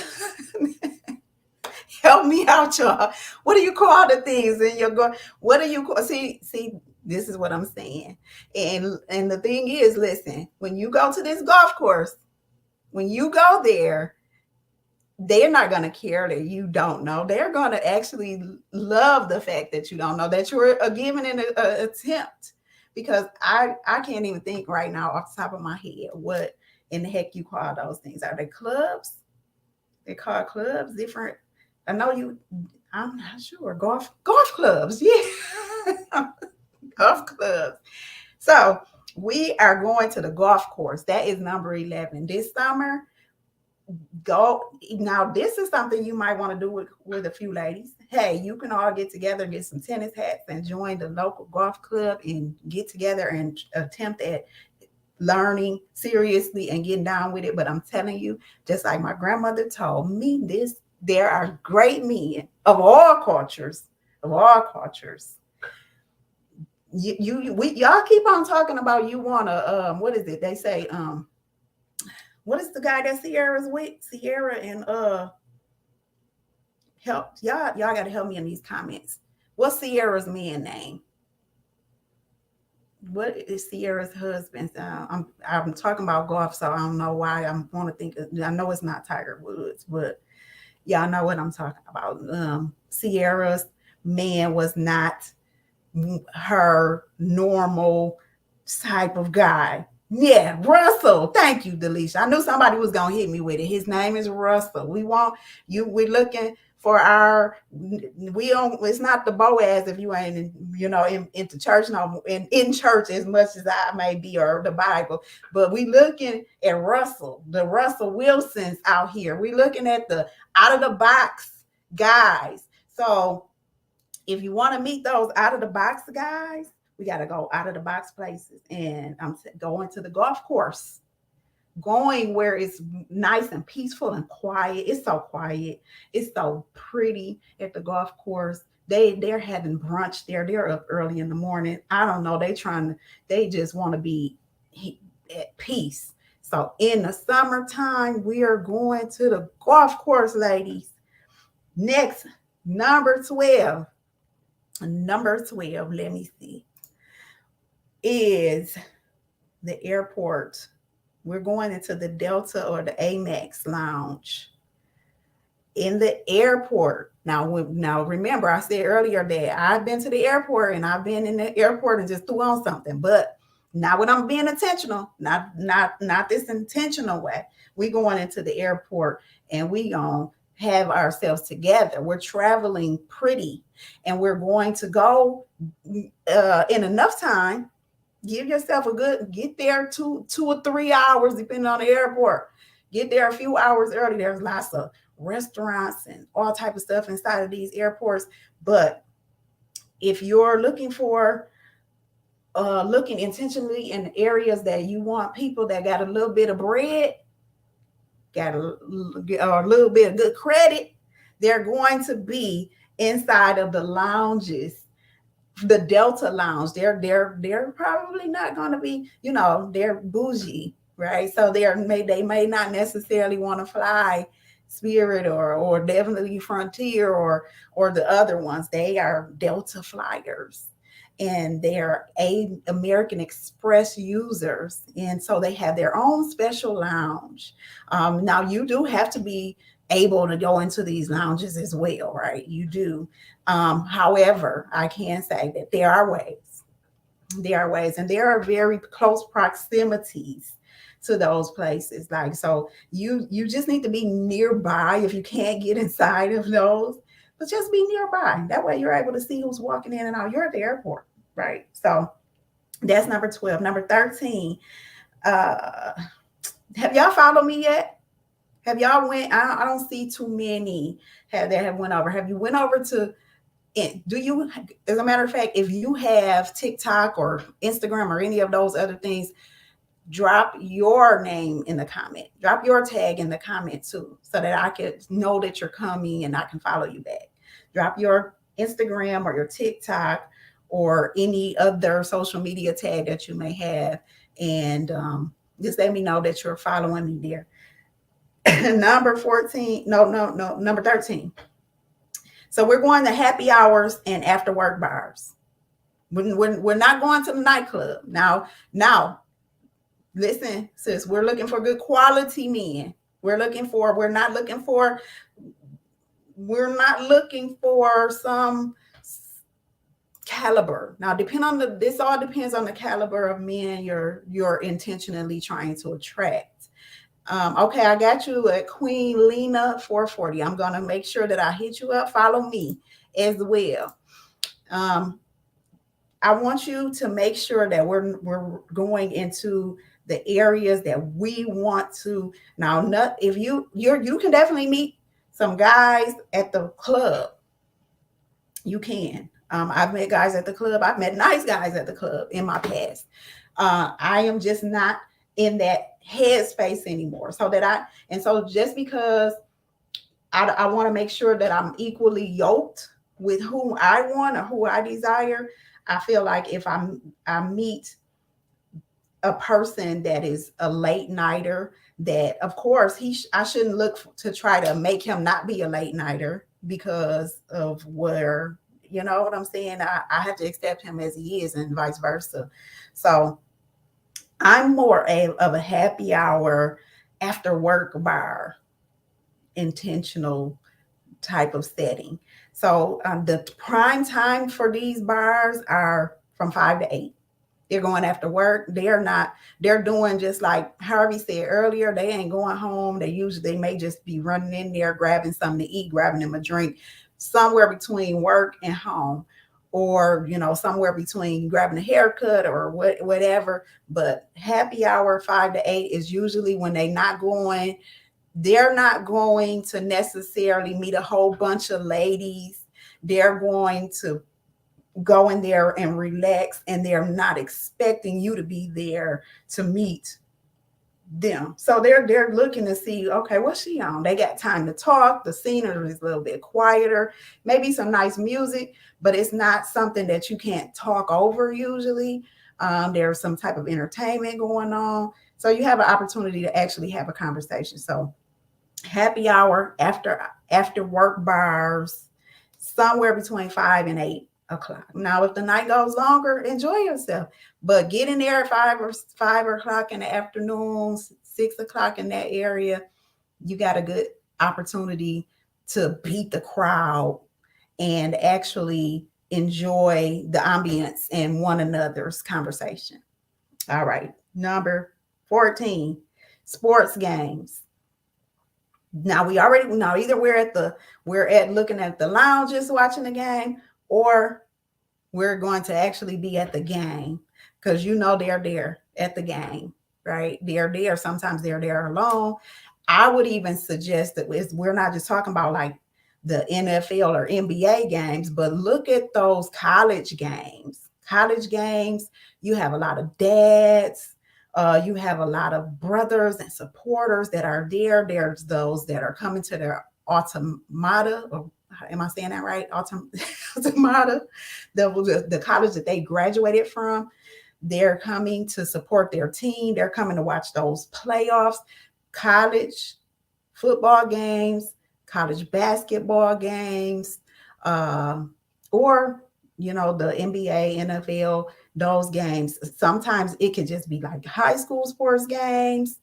help me out, y'all. What do you call the things in your go? What do you call? See, this is what I'm saying. And the thing is, listen, when you go to this golf course, when you go there, they're not going to care that you don't know. They're going to actually love the fact that you don't know, that you're giving an attempt. Because I can't even think right now off the top of my head what in the heck you call those things. Are they clubs? They call clubs different. I know you. I'm not sure. Golf clubs. Yeah, golf clubs. So we are going to the golf course. That is number 11 this summer. Go now. This is something you might want to do with a few ladies. Hey, you can all get together, get some tennis hats, and join the local golf club and get together and attempt at learning seriously and getting down with it. But I'm telling you, just like my grandmother told me this, there are great men of all cultures, of all cultures. Y'all keep on talking about you want to what is it they say what is the guy that Sierra's with? Sierra and help y'all got to help me in these comments. What's Sierra's man name? What is Sierra's husband? I'm talking about golf, so I don't know why I want to think. I know it's not Tiger Woods, but y'all know what I'm talking about. Sierra's man was not her normal type of guy. Yeah, Russell. Thank you, Delisha. I knew somebody was gonna hit me with it. His name is Russell. We want you. We're looking for our. We don't. It's not the Boaz if you ain't, into church. No, in church as much as I may be, or the Bible. But we looking at Russell, the Russell Wilsons out here. We looking at the out of the box guys. So if you want to meet those out of the box guys, we got to go out of the box places. And I'm going to the golf course, going where it's nice and peaceful and quiet. It's so quiet. It's so pretty at the golf course. They're having brunch there. They're up early in the morning. I don't know. They just want to be at peace. So in the summertime, we are going to the golf course, ladies. Next, number 12. Number 12, let me see, is the airport. We're going into the Delta or the Amex lounge in the airport. Now remember, I said earlier that I've been to the airport and I've been in the airport and just threw on something, but not when I'm being intentional, not this intentional way. We going into the airport and we gonna have ourselves together. We're traveling pretty and we're going to go in enough time Give yourself a good, get there 2 or 3 hours, depending on the airport. Get there a few hours early. There's lots of restaurants and all type of stuff inside of these airports. But if you're looking intentionally in areas that you want people that got a little bit of bread, got a little bit of good credit, they're going to be inside of the lounges, the Delta Lounge. They're probably not going to be, they're bougie, right? So they may not necessarily want to fly Spirit or definitely Frontier or the other ones. They are Delta flyers, and they're American Express users, and so they have their own special lounge. Now you do have to be able to go into these lounges as well, right? You do. However, I can say that there are ways. There are ways, and there are very close proximities to those places. Like, so you just need to be nearby if you can't get inside of those, but just be nearby. That way you're able to see who's walking in and out. You're at the airport, right? So that's number 12. Number 13. Have y'all followed me yet? Have y'all went? I don't see too many that have went over. Have you went over to it? Do you, as a matter of fact, if you have TikTok or Instagram or any of those other things, drop your name in the comment. Drop your tag in the comment too, so that I can know that you're coming and I can follow you back. Drop your Instagram or your TikTok or any other social media tag that you may have, and just let me know that you're following me there. Number 14, no, number 13. So we're going to happy hours and after work bars. We're not going to the nightclub. Now, listen, sis, we're looking for good quality men. We're not looking for some caliber. Now, this all depends on the caliber of men you're intentionally trying to attract. Okay, I got you at Queen Lena 440. I'm gonna make sure that I hit you up. Follow me as well. I want you to make sure that we're going into the areas that we want to. Now, not if you can definitely meet some guys at the club. You can. I've met guys at the club. I've met nice guys at the club in my past. I am just not in that headspace anymore. So just because I want to make sure that I'm equally yoked with whom I want or who I desire, I feel like if I meet a person that is a late nighter, that of course I shouldn't look to try to make him not be a late nighter because of where, you know what I'm saying? I have to accept him as he is and vice versa. So I'm more of a happy hour after work bar intentional type of setting. So the prime time for these bars are from 5 to 8. They're going after work. They're doing just like Harvey said earlier, they ain't going home. They may just be running in there, grabbing something to eat, grabbing them a drink, somewhere between work and home, or, somewhere between grabbing a haircut or whatever. But happy hour 5 to 8 is usually when they're not going to necessarily meet a whole bunch of ladies. They're going to go in there and relax, and they're not expecting you to be there to meet them. So they're looking to see, okay, what's she on? They got time to talk. The scenery is a little bit quieter, maybe some nice music, but it's not something that you can't talk over usually. There's some type of entertainment going on. So you have an opportunity to actually have a conversation. So happy hour after work bars, somewhere between 5 and 8 o'clock. Now, if the night goes longer, enjoy yourself, but get in there at 5 o'clock in the afternoon, 6 o'clock in that area. You got a good opportunity to beat the crowd and actually enjoy the ambience and one another's conversation. All right, number 14, sports games. Now either we're at looking at the lounges watching the game, or we're going to actually be at the game. because they're there at the game, right? They're there. Sometimes they're there alone. I would even suggest that we're not just talking about like the NFL or NBA games, but look at those college games. College games, you have a lot of dads, you have a lot of brothers and supporters that are there. There's those that are coming to their automata, or am I saying that right? Automata, the college that they graduated from. They're coming to support their team. They're coming to watch those playoffs, college football games, college basketball games, or the NBA, NFL, those games. Sometimes it can just be like high school sports games,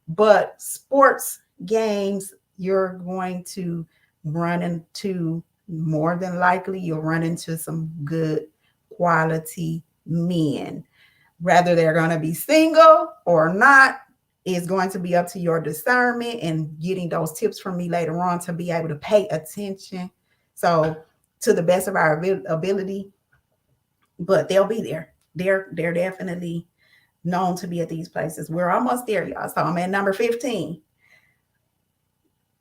but sports games, you're going to run into, more than likely, you'll run into some good quality men. Whether they're going to be single or not is going to be up to your discernment and getting those tips from me later on to be able to pay attention. So, to the best of our ability, but they'll be there. They're definitely known to be at these places. We're almost there, y'all. So I'm at number 15.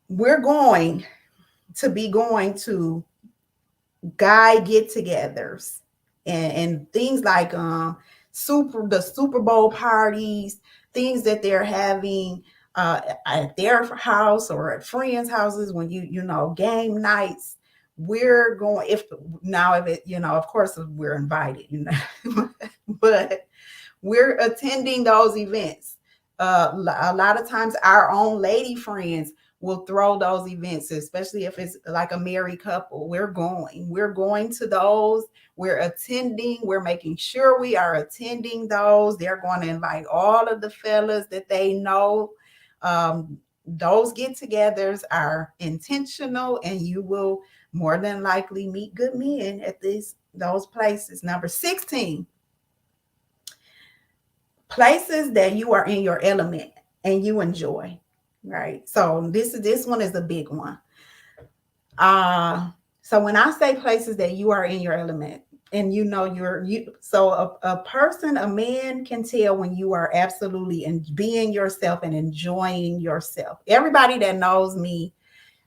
We're going to be going to guy get-togethers and things like the Super Bowl parties, things that they're having at their house or at friends' houses when game nights. We're going, if it, of course we're invited, but we're attending those events. A lot of times our own lady friends will throw those events, especially if it's like a married couple. We're going to those. We're attending. We're making sure we are attending those. They're going to invite all of the fellas that they know. Those get-togethers are intentional, and you will more than likely meet good men at those places. Number 16, places that you are in your element and you enjoy, right? So this one is a big one. So when I say places that you are in your element and so a man can tell when you are absolutely being yourself and enjoying yourself. Everybody that knows me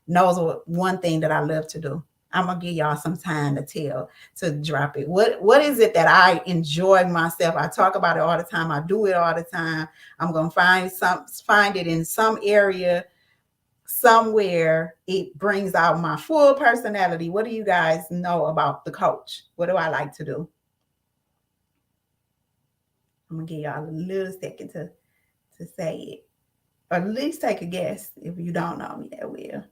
knows one thing that I love to do. I'm gonna give y'all some time to drop it. What is it that I enjoy myself? I talk about it all the time. I do it all the time. I'm gonna find it in some area, somewhere. It brings out my full personality. What do you guys know about the coach? What do I like to do? I'm gonna give y'all a little second to say it, or at least take a guess if you don't know me that well.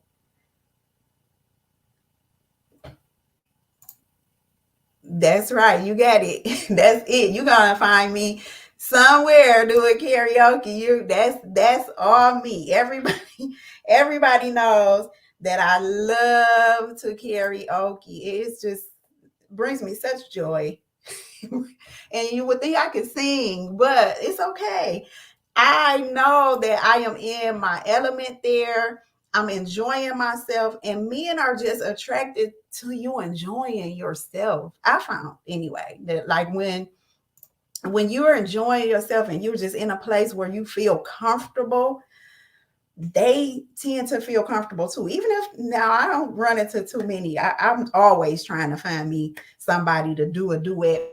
That's right. You got it. That's it. You're gonna find me somewhere doing karaoke. That's all me. Everybody knows that I love to karaoke. It's just brings me such joy. And you would think I could sing, but it's okay. I know that I am in my element there. I'm enjoying myself, and men are just attracted to you enjoying yourself. I found anyway that like when you're enjoying yourself and you're just in a place where you feel comfortable, they tend to feel comfortable too. Even if now I don't run into too many, I'm always trying to find me somebody to do a duet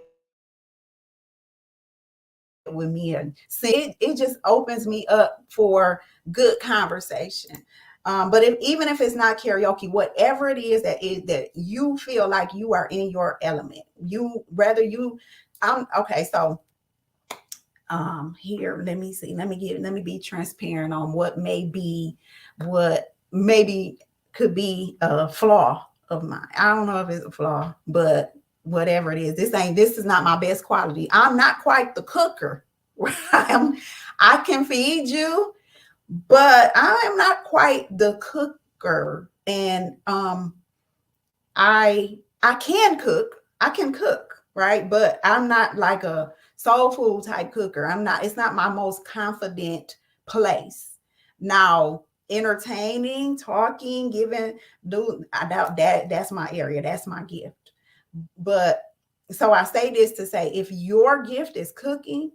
with me and sing. It just opens me up for good conversation. But even if it's not karaoke, whatever it is that you feel like you are in your element, I'm okay. So here, let me see. Let me be transparent on what maybe could be a flaw of mine. I don't know if it's a flaw, but whatever it is, this is not my best quality. I'm not quite the cooker. I can feed you, but I am not quite the cooker. And I can cook. I can cook, right? But I'm not like a soul food type cooker. It's not my most confident place. Now, entertaining, talking, giving, that's my area. That's my gift. But So I say this to say, if your gift is cooking,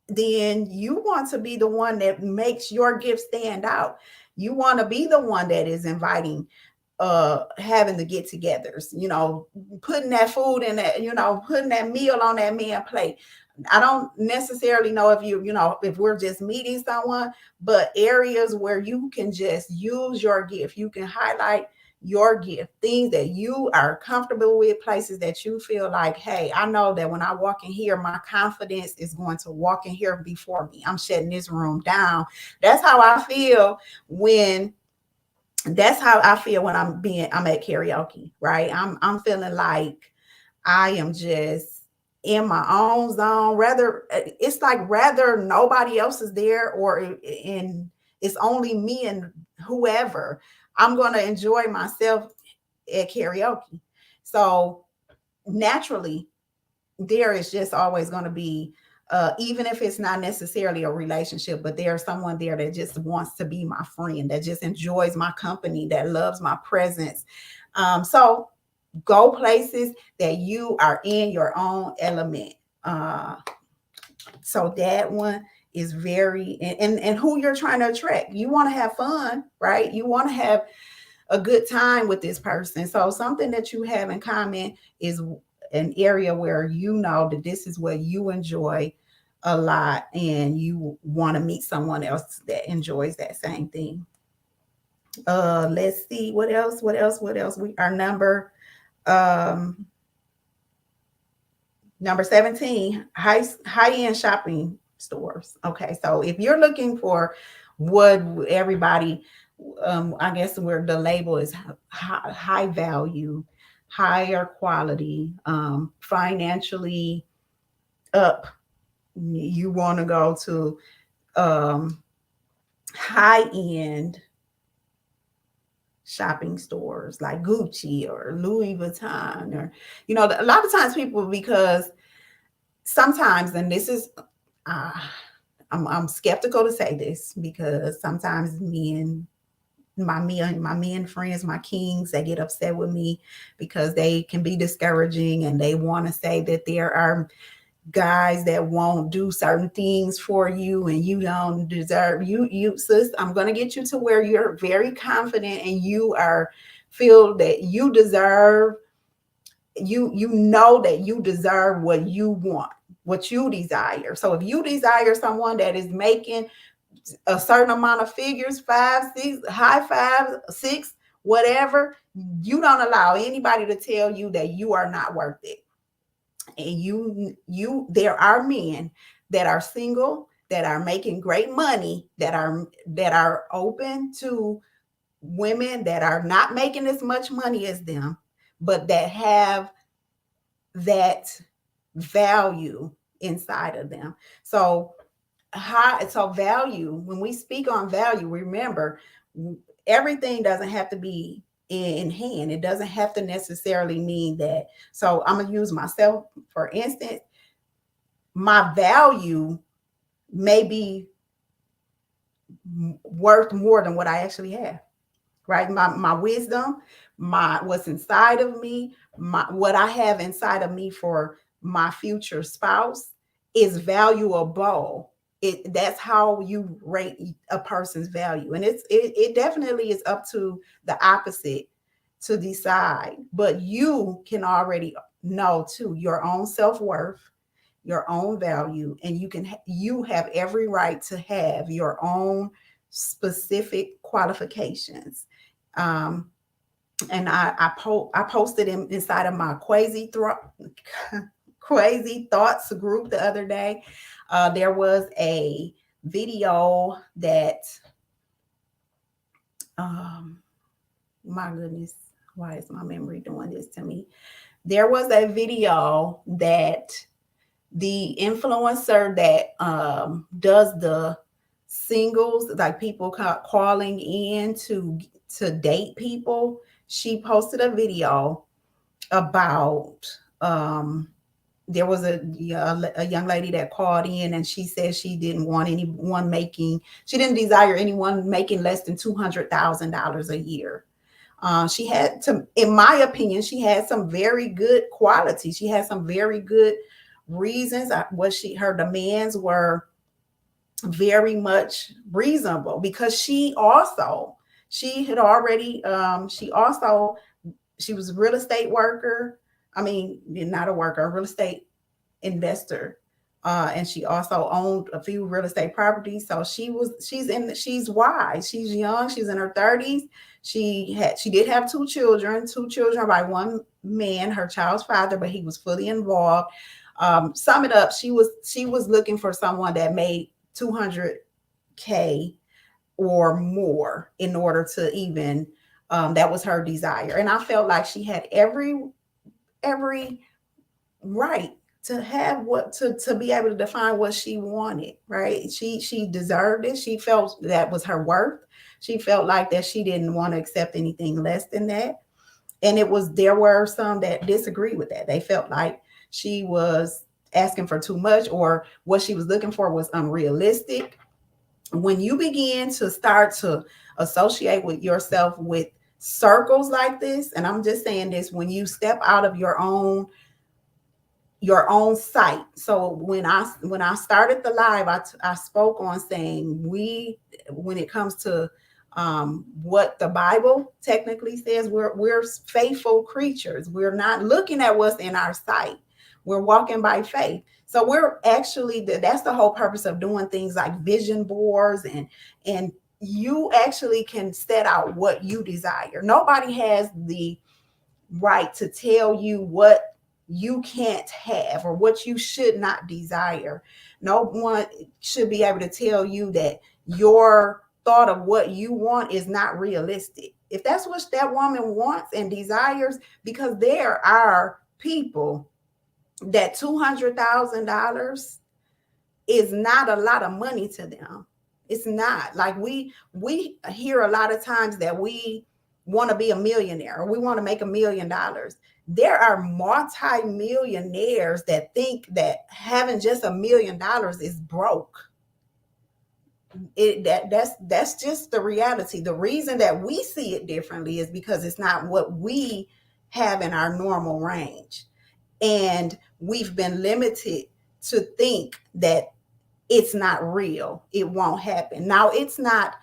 then you want to be the one that makes your gift stand out. You want to be the one that is inviting, having the get-togethers, putting that food in that, putting that meal on that man plate. I don't necessarily know if if we're just meeting someone, but areas where you can just use your gift, you can highlight your gift, things that you are comfortable with, places that you feel like, hey, I know that when I walk in here, my confidence is going to walk in here before me. I'm shutting this room down. That's how I feel when I'm at karaoke, right? I'm feeling like I am just in my own zone. Rather nobody else is there, or it's only me and whoever. I'm going to enjoy myself at karaoke. So naturally, there is just always going to be, even if it's not necessarily a relationship, but there's someone there that just wants to be my friend, that just enjoys my company, that loves my presence. So go places that you are in your own element. So that one is very, and who you're trying to attract. You want to have fun, right? You want to have a good time with this person. So something that you have in common is an area where you know that this is what you enjoy a lot, and you want to meet someone else that enjoys that same thing. Let's see what else. We are um number 17, high-end shopping stores. Okay, so if you're looking for what everybody, I guess where the label is high value, higher quality, financially up, you want to go to high end shopping stores like Gucci or Louis Vuitton, or a lot of times people, because sometimes, and this is, uh, I'm skeptical to say this, because sometimes my men friends, my kings, they get upset with me because they can be discouraging, and they want to say that there are guys that won't do certain things for you, and you don't deserve. You sis, I'm going to get you to where you're very confident, and you are feel that you deserve, you know that you deserve what you want, what you desire. So if you desire someone that is making a certain amount of figures, 5, 6, high 5, 6, whatever, you don't allow anybody to tell you that you are not worth it. And there are men that are single, that are making great money, that are open to women that are not making as much money as them, but that have that value inside of them. So value, when we speak on value, remember, everything doesn't have to be in hand. It doesn't have to necessarily mean that. So I'm gonna use myself for instance. My value may be worth more than what I actually have, right? My wisdom, my what's inside of me, what I have inside of me for my future spouse is valuable. That's how you rate a person's value. And it definitely is up to the opposite to decide. But you can already know too your own self-worth, your own value, and you have every right to have your own specific qualifications. um, and I posted inside of my crazy thoughts group the other day. There was a video that, um, my goodness, why is my memory doing this to me? There was a video that the influencer that does the singles, like people calling in to date people, she posted a video about, there was a young lady that called in, and she said she didn't desire anyone making less than $200,000 a year. She had some, in my opinion, she had some very good qualities. She had some very good reasons. What her demands were very much reasonable, because she had already she was a real estate worker. I mean, not a worker, a real estate investor. And she also owned a few real estate properties. So she's wise. She's young. She's in her 30s. She did have two children by one man, her child's father, but he was fully involved. Sum it up, she was looking for someone that made 200K or more in order to even that was her desire. And I felt like she had every right to have to be able to define what she wanted, right? She deserved it. She felt that was her worth. She felt like that she didn't want to accept anything less than that. And there were some that disagreed with that. They felt like she was asking for too much, or what she was looking for was unrealistic. When you begin to start to associate with yourself with circles like this, and I'm just saying this, when you step out of your own sight. So when I started the live, I spoke on saying, when it comes to what the Bible technically says, we're faithful creatures. We're not looking at what's in our sight. We're walking by faith. So we're actually, that's the whole purpose of doing things like vision boards, and you actually can set out what you desire. Nobody has the right to tell you what you can't have or what you should not desire. No one should be able to tell you that your thought of what you want is not realistic. If that's what that woman wants and desires, because there are people that $200,000 is not a lot of money to them. It's not. Like we hear a lot of times that we want to be a millionaire or we want to make $1 million. There are multi-millionaires that think that having just $1 million is broke. That's just the reality. The reason that we see it differently is because it's not what we have in our normal range. And we've been limited to think that it's not real. It won't happen. Now, it's not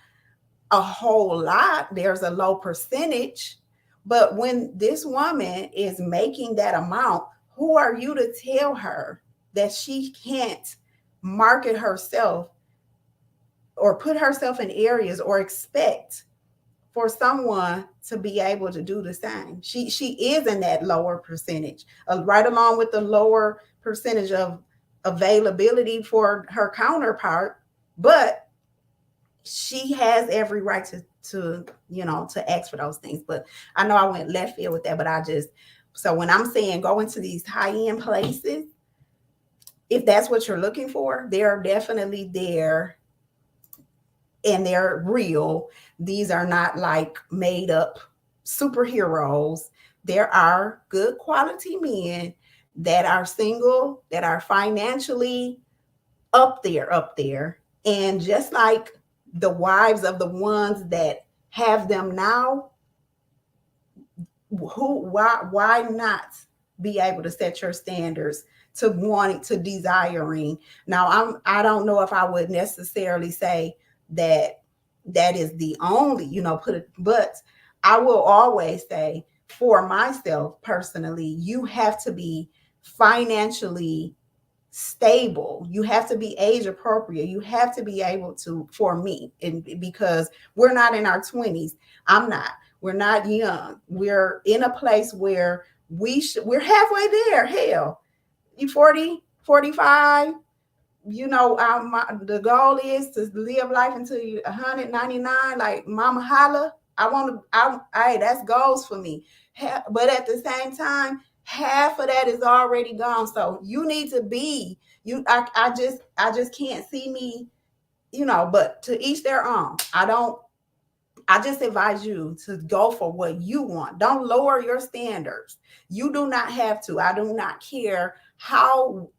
a whole lot. There's a low percentage. But when this woman is making that amount, who are you to tell her that she can't market herself or put herself in areas or expect for someone to be able to do the same? She is in that lower percentage, right along with the lower percentage of availability for her counterpart, but she has every right to ask for those things. But I know I went left field with that, but so when I'm saying go into these high-end places, if that's what you're looking for, they're definitely there and they're real. These are not like made up superheroes. There are good quality men that are single, that are financially up there. And just like the wives of the ones that have them now, why not be able to set your standards to wanting, to desiring? Now, I don't know if I would necessarily say that is the only, but I will always say, for myself personally, you have to be financially stable. You have to be age appropriate. You have to be able to, for me, and because we're not in our 20s, we're not young. We're in a place where we're halfway there. Hell, you 40, 45, the goal is to live life until you 199, like Mama Holla. Hey, that's goals for me. But at the same time, half of that is already gone. So you need to be, I just can't see me, but to each their own. I just advise you to go for what you want. Don't lower your standards. You do not have to. I do not care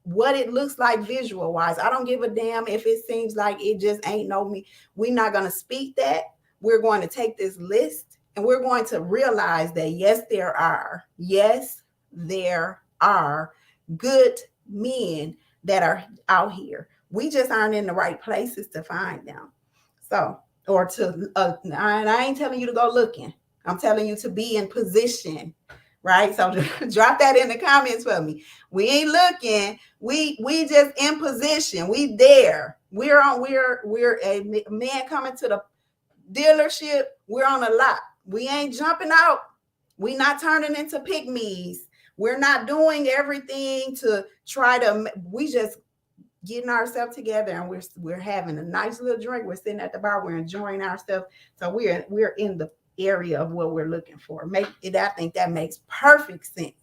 what it looks like visual wise. I don't give a damn if it seems like it just ain't no me. We're not going to speak that. We're going to take this list And we're going to realize that, yes, there are good men that are out here. We just aren't in the right places to find them. So, or to, and I ain't telling you to go looking. I'm telling you to be in position, right? So drop that in the comments for me. We ain't looking. We just in position. We there. We're a man coming to the dealership. We're on a lot. We ain't jumping out. We not turning into pygmies. We're not doing everything to try to. We just getting ourselves together, and we're having a nice little drink. We're sitting at the bar. We're enjoying ourselves. So we're in the area of what we're looking for. I think that makes perfect sense.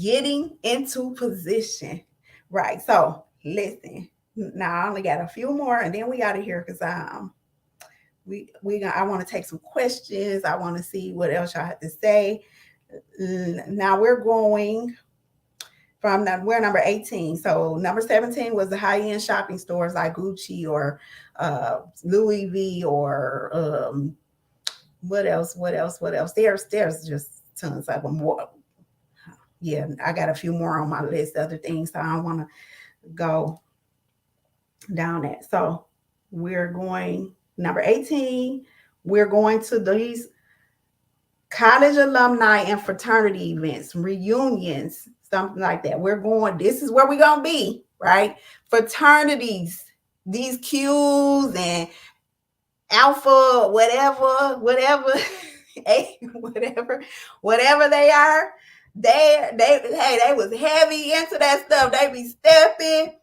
Getting into position, right? So listen. Now I only got a few more, and then we out of here because I want to take some questions. I want to see what else y'all have to say. Now we're going we're number 18. So number 17 was the high-end shopping stores like Gucci or Louis V or what else? There's just tons of them. Yeah, I got a few more on my list, other things, so I don't want to go down that. So we're going number 18. We're going to these college alumni and fraternity events, reunions, something like that. This is where we're going to be, right? Fraternities, these Qs and Alpha, whatever, whatever they are. They was heavy into that stuff. They be stepping.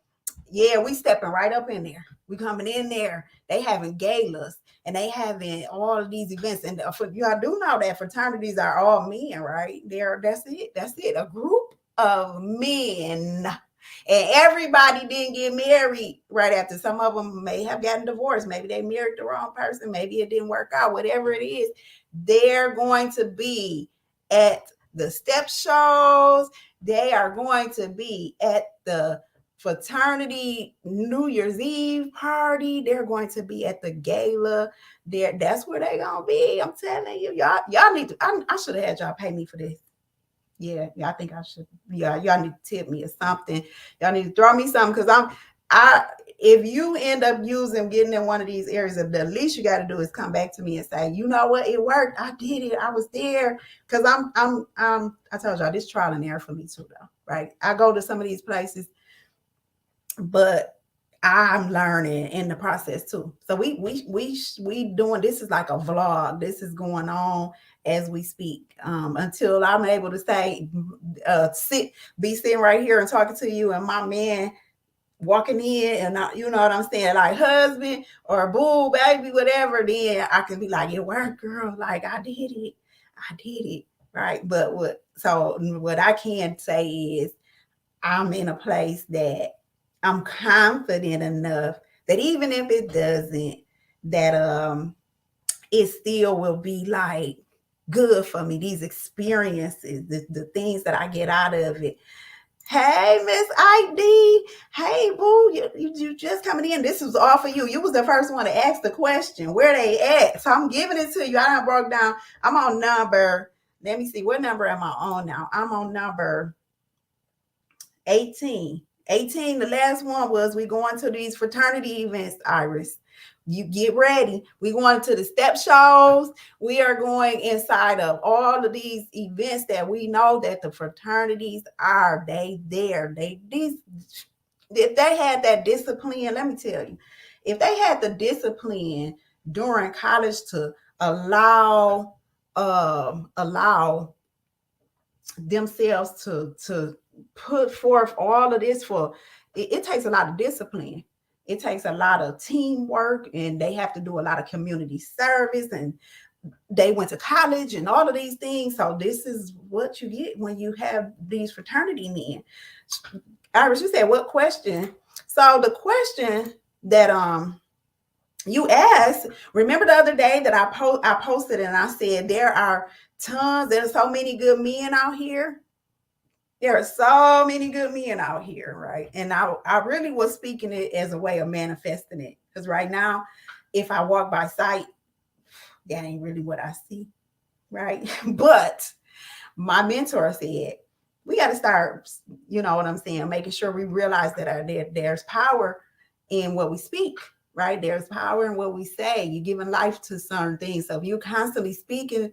Yeah, we stepping right up in there. We coming in there. They having galas and they having all of these events. And y'all do know that fraternities are all men, right? That's it. A group of men. And everybody didn't get married right after. Some of them may have gotten divorced. Maybe they married the wrong person. Maybe it didn't work out. Whatever it is, they're going to be at the step shows. They are going to be at the fraternity New Year's Eve party. They're going to be at the gala. That's where they're gonna be. I'm telling you, y'all need to. I should have had y'all pay me for this. Yeah, I think I should. Yeah, y'all need to tip me or something. Y'all need to throw me something because if you end up getting in one of these areas, the least you got to do is come back to me and say, you know what, it worked. I did it. I was there. Because I told y'all this trial and error for me too, though. Right? I go to some of these places, but I'm learning in the process too. So we doing this is like a vlog. This is going on as we speak until I'm able to say, be sitting right here and talking to you, and my man walking in, and you know what I'm saying, like husband or boo, baby, whatever. Then I can be like, it worked, girl. Like I did it, right? But what I can say is I'm in a place that I'm confident enough that even if it doesn't, that it still will be like good for me. These experiences, the things that I get out of it. Hey, Miss ID. Hey, boo, you just coming in. This was all for you. You was the first one to ask the question. Where they at? So I'm giving it to you. I done broke down. I'm on number, let me see, what number am I on now? I'm on number 18. The last one was we going to these fraternity events, Iris. You get ready. We going to the step shows. We are going inside of all of these events that we know that the fraternities are. If they had that discipline, let me tell you, if they had the discipline during college to allow themselves to put forth all of this it takes a lot of discipline. It takes a lot of teamwork, and they have to do a lot of community service, and they went to college and all of these things. So this is what you get when you have these fraternity men. Iris, you said what question? So the question that you asked, remember the other day that I posted and I said there's so many good men out here. There are so many good men out here, right? And I really was speaking it as a way of manifesting it. Because right now, if I walk by sight, that ain't really what I see, right? But my mentor said, we got to start, you know what I'm saying, making sure we realize that there's power in what we speak, right? There's power in what we say. You're giving life to certain things. So if you're constantly speaking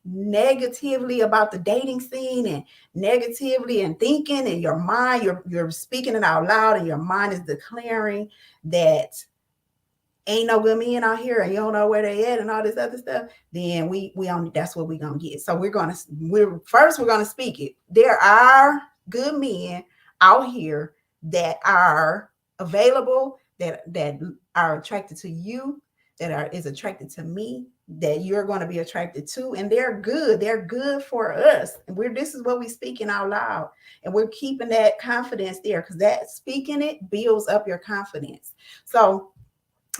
negatively about the dating scene and negatively and thinking in your mind, you're speaking it out loud and your mind is declaring that ain't no good men out here and you don't know where they at and all this other stuff, then we only, that's what we're gonna get. So we're gonna speak it. There are good men out here that are available, that are attracted to you, that are is attracted to me, that you're going to be attracted to, and they're good for us. And we're this is what we're speaking out loud, and we're keeping that confidence there, because that speaking it builds up your confidence. So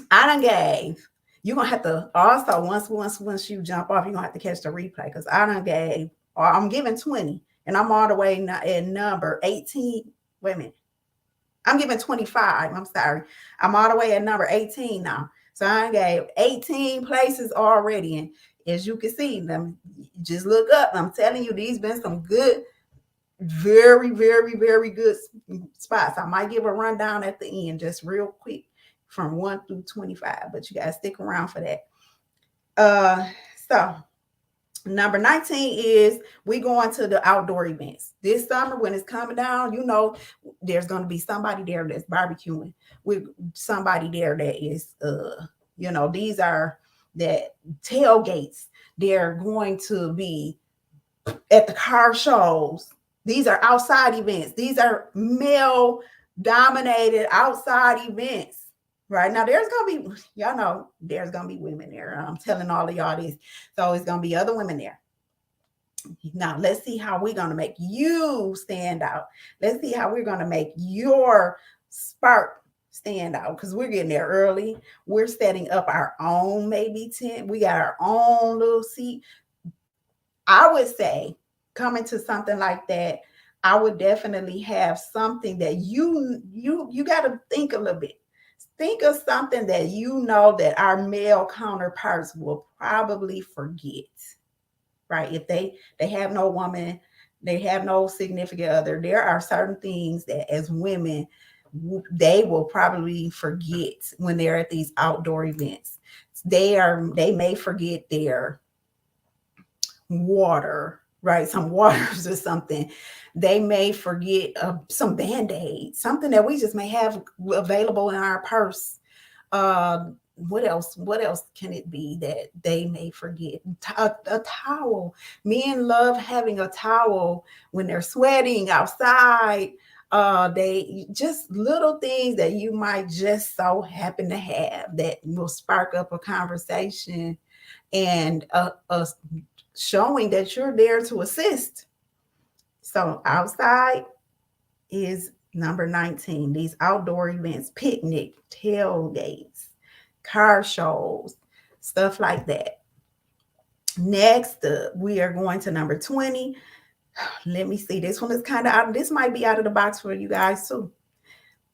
I done gave. You're gonna have to also once you jump off, you're gonna have to catch the replay, because I done gave, or I'm giving 20, and I'm all the way at number 18. Wait a minute. I'm giving 25. I'm sorry. I'm all the way at number 18 now. So I gave 18 places already. And as you can see, them just look up. I'm telling you, these been some good, very, very, very good spots. I might give a rundown at the end, just real quick, from 1 through 25, but you gotta stick around for that. So number 19 is we going to the outdoor events this summer. When it's coming down, you know, there's going to be somebody there that's barbecuing, with somebody there that is you know, these are that tailgates. They're going to be at the car shows. These are outside events. These are male dominated outside events. Right now, there's gonna be, y'all know, there's gonna be women there. I'm telling all of y'all this. So it's gonna be other women there. Now let's see how we're gonna make you stand out. Let's see how we're gonna make your spark stand out, because we're getting there early. We're setting up our own maybe tent. We got our own little seat. I would say, coming to something like that, I would definitely have something that you got to think a little bit. Think of something that you know that our male counterparts will probably forget, right? If they have no woman, they have no significant other, there are certain things that as women they will probably forget when they're at these outdoor events. They may forget their water, right? Some waters or something. They may forget some band-aids, something that we just may have available in our purse. What else? What else can it be that they may forget? A towel. Men love having a towel when they're sweating outside. They just little things that you might just so happen to have that will spark up a conversation and a showing that you're there to assist. So outside is number 19. These outdoor events, picnic, tailgates, car shows, stuff like that. Next up, we are going to number 20. Let me see. This one is kind of out. This might be out of the box for you guys too,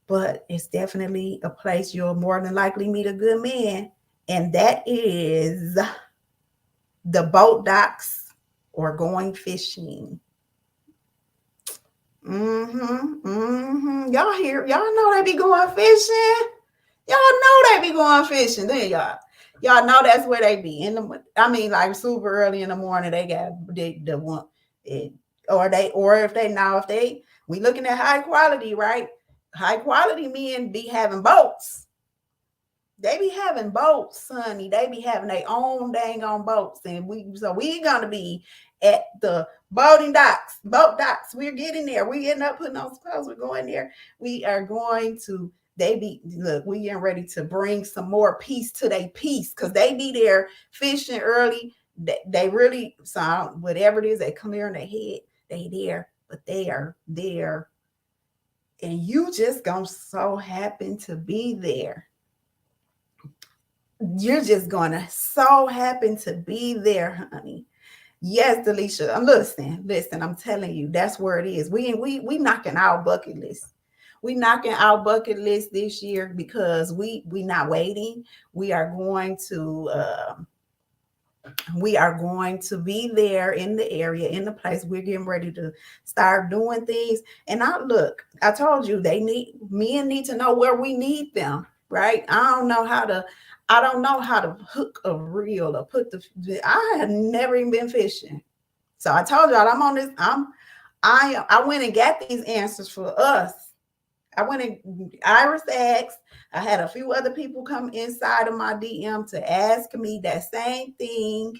but it's definitely a place you'll more than likely meet a good man, and that is the boat docks or going fishing. Y'all know they be going fishing. Y'all know they be going fishing. Then y'all know that's where they be in the. I mean, like super early in the morning. They got the one, or if they now if they we looking at high quality, right? High quality men be having boats. They be having boats, honey. They be having their own dang on boats, and we're gonna be at the boat docks. We're getting there. We getting up, putting on clothes. We're going there. We are going to. They be look. We getting ready to bring some more peace to their peace, because they be there fishing early. They really so whatever it is they clear in their head. They there, but they are there, and you just gonna so happen to be there. You're just gonna so happen to be there, honey. Yes, Delisha. Listen, I'm telling you, that's where it is. We knocking out bucket list. We knocking out bucket list this year, because we not waiting. We are going to We are going to be there in the area, in the place. We're getting ready to start doing things. And I told you men need to know where we need them, right? I don't know how to hook a reel or I have never even been fishing. So I told y'all I'm on this, I went and got these answers for us. I went and Iris asked. I had a few other people come inside of my DM to ask me that same thing.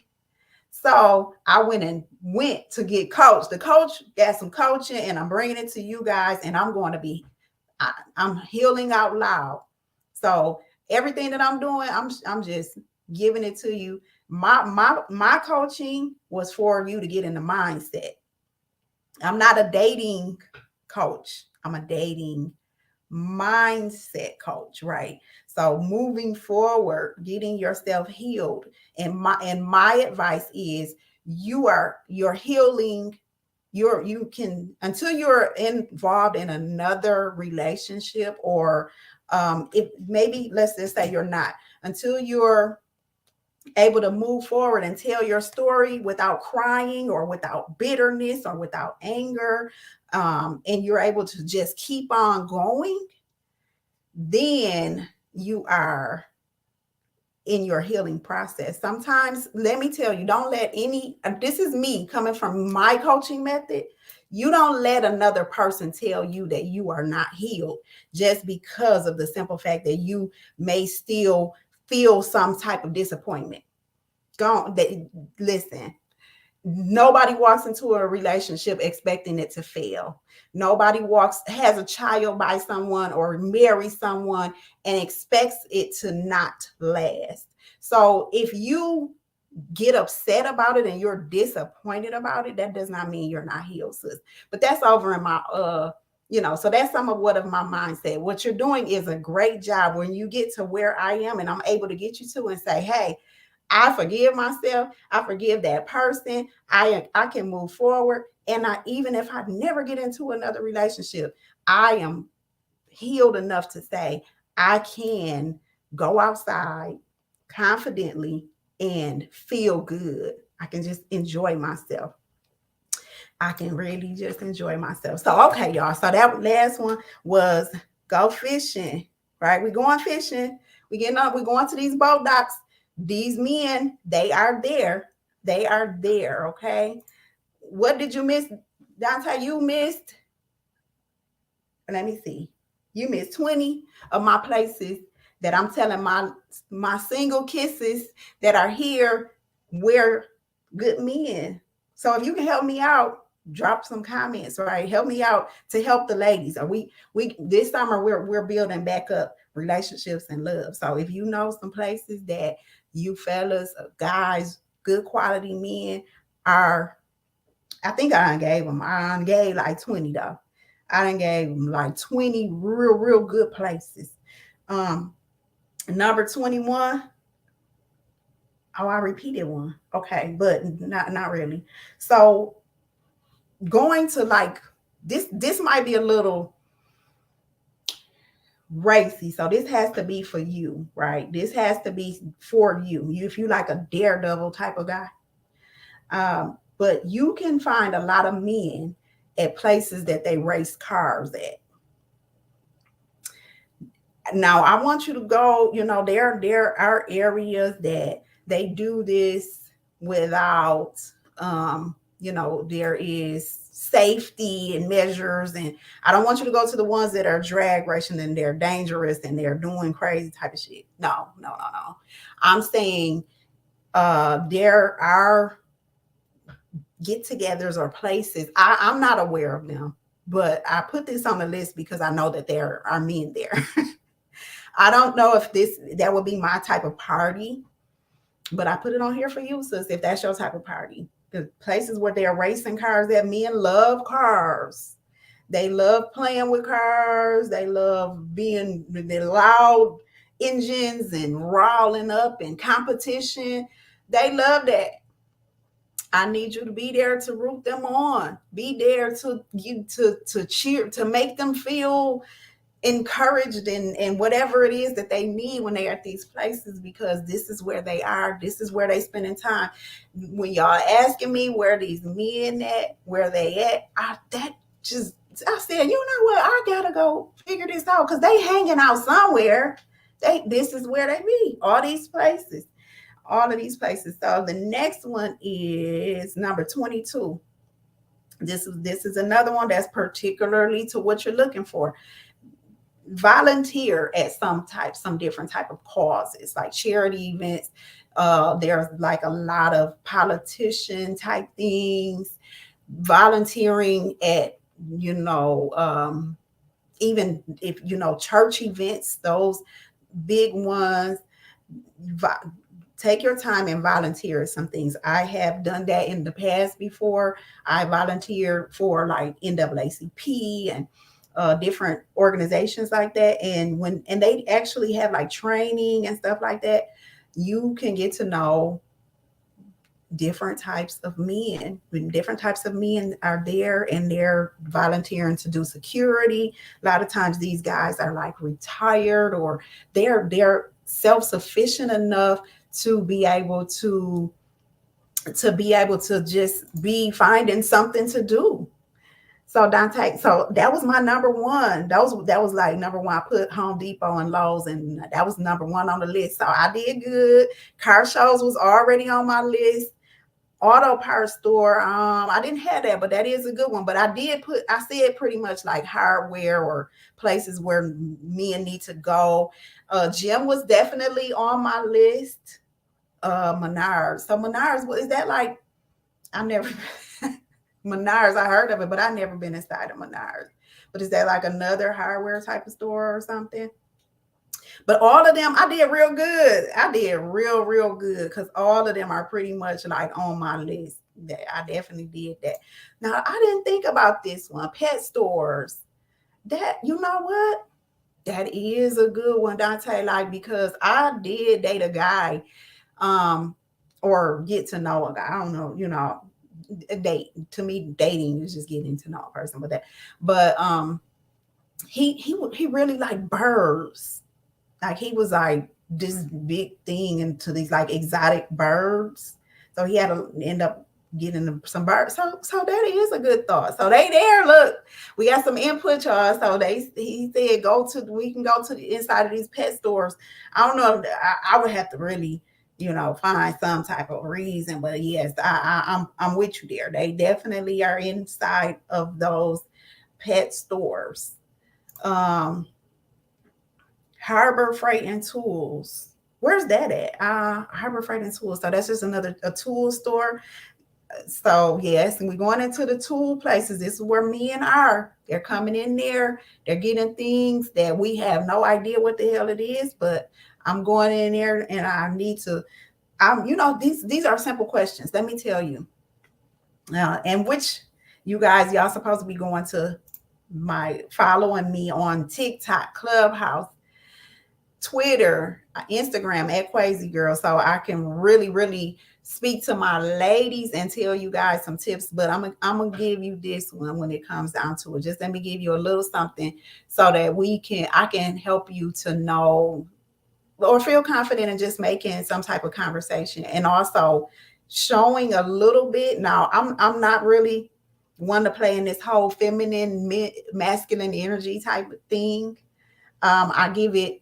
So I went to get coached. The coach got some coaching, and I'm bringing it to you guys. And I'm going to be, I'm healing out loud. So everything that I'm doing, I'm just giving it to you. My coaching was for you to get in the mindset. I'm not a dating coach. I'm a dating mindset coach, right? So moving forward, getting yourself healed. And my advice is you're healing. You can, until you're involved in another relationship, or if maybe, let's just say you're not, until you're able to move forward and tell your story without crying or without bitterness or without anger, and you're able to just keep on going, then you are in your healing process. Sometimes, let me tell you, don't let this is me coming from my coaching method. You don't let another person tell you that you are not healed just because of the simple fact that you may still feel some type of disappointment. Listen, nobody walks into a relationship expecting it to fail. Nobody has a child by someone or marries someone and expects it to not last. So if you get upset about it and you're disappointed about it, that does not mean you're not healed, sis. But that's over in my so that's some of what of my mindset. What you're doing is a great job. When you get to where I am and I'm able to get you to and say, hey, I forgive myself. I forgive that person. I can move forward. And even if I never get into another relationship, I am healed enough to say I can go outside confidently and feel good. I can just enjoy myself. I can really just enjoy myself. So, okay, y'all. So that last one was go fishing, right? We're going fishing. We're going to these boat docks. These men, they are there. They are there, okay? What did you miss? Dante, you missed, let me see. You missed 20 of my places that I'm telling my single kisses that are here, we're good men. So if you can help me out, drop some comments, right? Help me out to help the ladies. Or we this summer we're building back up relationships and love. So if you know some places that you fellas, guys, good quality men are, I think I gave them. I gave like 20 though. I done gave them like 20 real good places. Um, Number 21. Oh, I repeated one. Okay, but not really. So going to like this might be a little racy. So this has to be for you, right? This has to be for you. If you like a daredevil type of guy. But you can find a lot of men at places that they race cars at. Now I want you to go, there are areas that they do this without there is safety and measures, and I don't want you to go to the ones that are drag racing and they're dangerous and they're doing crazy type of shit. No. I'm saying there are get-togethers or places. I'm not aware of them, but I put this on the list because I know that there are men there. I don't know if that would be my type of party, but I put it on here for you, sis, if that's your type of party. The places where they're racing cars, that men love cars. They love playing with cars. They love being the loud engines and rolling up and competition. They love that. I need you to be there to root them on. Be there to cheer, to make them feel encouraged in whatever it is that they need when they're at these places, because this is where they are, this is where they spending time. When y'all asking me where these men at, where they at, I said, you know what, I gotta go figure this out, because they hanging out somewhere. This is where they be, all these places, all of these places. So the next one is number 22. This is another one that's particularly to what you're looking for. Volunteer at some different type of causes, like charity events. There's like a lot of politician type things, volunteering at, you know, even if church events, those big ones. Take your time and volunteer at some things. I have done that in the past before. I volunteered for like NAACP and different organizations like that. And they actually have like training and stuff like that. You can get to know different types of men. When different types of men are there and they're volunteering to do security, a lot of times these guys are like retired, or they're self-sufficient enough to be able to just be finding something to do. So Dante, so that was my number one. That was like number one. I put Home Depot and Lowe's, and that was number one on the list. So I did good. Car shows was already on my list. Auto parts store, I didn't have that, but that is a good one. But I said pretty much like hardware or places where men need to go. Gym was definitely on my list. Menards. So Menards, what is that like? I never Menards, I heard of it, but I never been inside of Menards. But is that like another hardware type of store or something? But all of them, I did real good. I did real good, because all of them are pretty much like on my list. That I definitely did that. Now I didn't think about this one. Pet stores. That, you know what? That is a good one, Dante. Like, because I did date a guy, um, or get to know a guy. I don't know, a date. To me, dating is just getting to know a person with that. But he really liked birds. Like, he was like this big thing into these like exotic birds. So he had to end up getting some birds. So that is a good thought. So they there. Look, we got some input, y'all. So he said we can go to the inside of these pet stores. I don't know. I would have to really, find some type of reason. But yes, I'm with you there. They definitely are inside of those pet stores. Um, Harbor Freight and Tools. Where's that at? Harbor Freight and Tools. So that's just another a tool store. So yes, and we're going into the tool places. This is where men are. They're coming in there. They're getting things that we have no idea what the hell it is. But I'm going in there, and I need to. These are simple questions. Let me tell you. And which you guys, y'all supposed to be going to following me on TikTok, Clubhouse, Twitter, Instagram at Crazy Girl, so I can really, really speak to my ladies and tell you guys some tips. But I'm gonna give you this one when it comes down to it. Just let me give you a little something so that I can help you to know or feel confident in just making some type of conversation, and also showing a little bit. Now, I'm not really one to play in this whole feminine masculine energy type of thing. I give it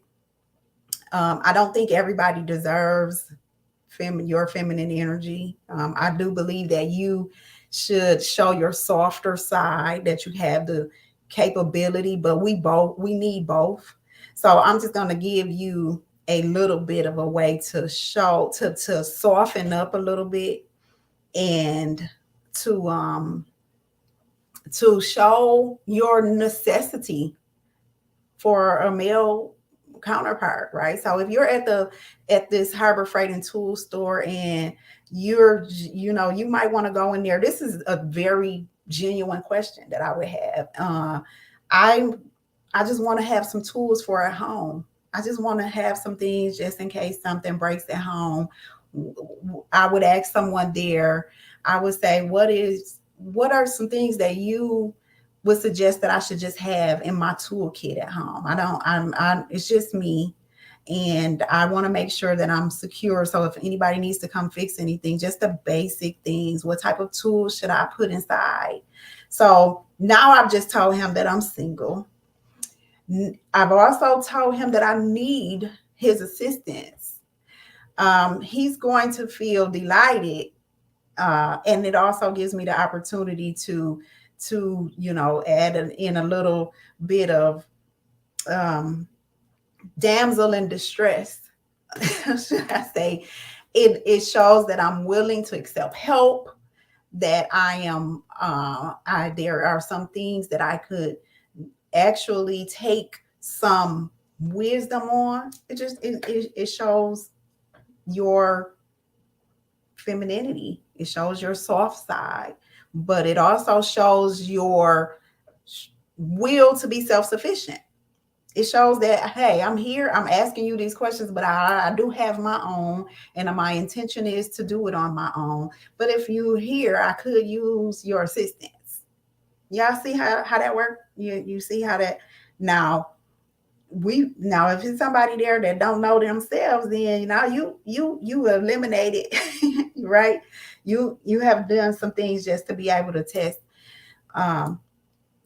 I don't think everybody deserves your feminine energy. I do believe that you should show your softer side, that you have the capability, but we need both. So I'm just going to give you a little bit of a way to soften up a little bit, and to to show your necessity for a male counterpart, right? So if you're at this Harbor Freight and Tool store, and you might want to go in there. This is a very genuine question that I would have. I I just want to have some tools for at home. I just want to have some things just in case something breaks at home. I would ask someone there. I would say, what are some things that you would suggest that I should just have in my toolkit at home. It's just me. And I want to make sure that I'm secure. So if anybody needs to come fix anything, just the basic things, what type of tools should I put inside? So now I've just told him that I'm single. I've also told him that I need his assistance. He's going to feel delighted, and it also gives me the opportunity to add in a little bit of um, damsel in distress. Should I say? It shows that I'm willing to accept help. That I am. There are some things that I could actually take some wisdom on. It shows your femininity. It shows your soft side, but it also shows your will to be self-sufficient. It shows that, hey, I'm here, I'm asking you these questions, but I do have my own, and my intention is to do it on my own. But if you're here, I could use your assistance. Y'all see how that works? You see how that now if it's somebody there that don't know themselves, then you eliminate it. Right? You have done some things just to be able to test um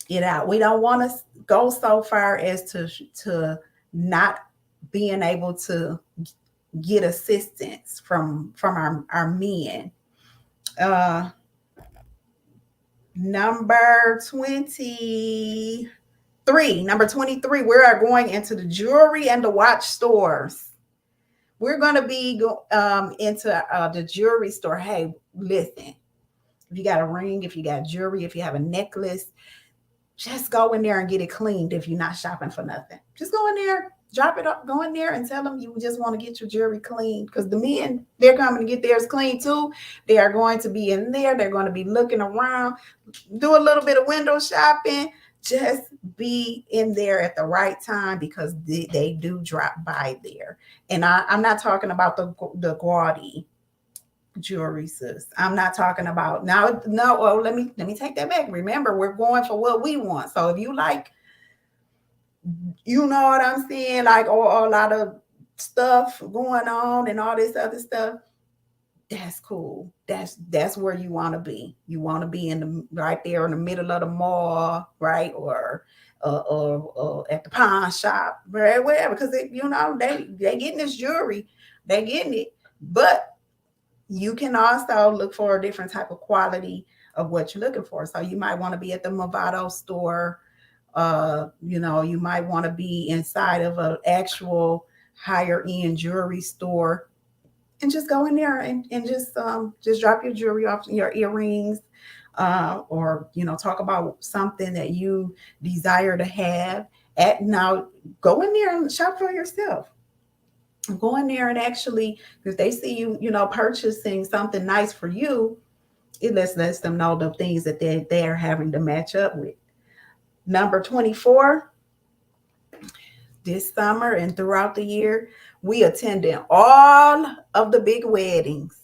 it out. We don't want to go so far as to not being able to get assistance from our men. uh number 23, we are going into the jewelry and the watch stores. We're going to be into the jewelry store. Hey, listen, if you got a ring, if you got jewelry, if you have a necklace, just go in there and get it cleaned. If you're not shopping for nothing, just go in there, drop it up, go in there and tell them you just want to get your jewelry cleaned, because the men, they're coming to get theirs clean too. They are going to be in there, they're going to be looking around, do a little bit of window shopping. Just be in there at the right time, because they do drop by there. And I'm not talking about the gaudy jewelry, sis. I'm not talking about now. No, well, let me take that back. Remember, we're going for what we want. So if you like, you know what I'm saying, like, or a lot of stuff going on and all this other stuff, that's cool. That's where you want to be. You want to be in the right there in the middle of the mall, right, or at the pawn shop, right, wherever, because they getting this jewelry, they getting it, but you can also look for a different type of quality of what you're looking for. So you might want to be at the Movado store. You might want to be inside of an actual higher end jewelry store, and just go in there and just drop your jewelry off, your earrings, or talk about something that you desire to have. Now go in there and shop for yourself. Go in there and actually, if they see you purchasing something nice for you, it lets them know the things that they're having to match up with. Number 24, this summer and throughout the year, we attending all of the big weddings.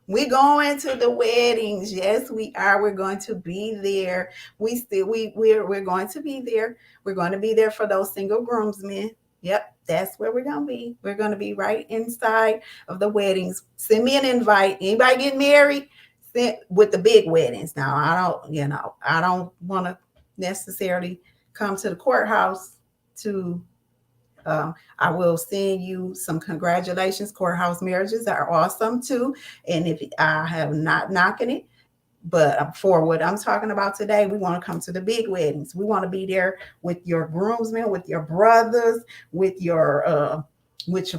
We're going to the weddings. Yes, we are. We're going to be there. We're going to be there. We're going to be there for those single groomsmen. Yep, that's where we're going to be. We're going to be right inside of the weddings. Send me an invite. Anybody getting married? With the big weddings. Now, I don't want to necessarily come to the courthouse to I will send you some congratulations. Courthouse marriages are awesome too. And if I have not knocking it, but for what I'm talking about today, we want to come to the big weddings. We want to be there with your groomsmen, with your brothers, with your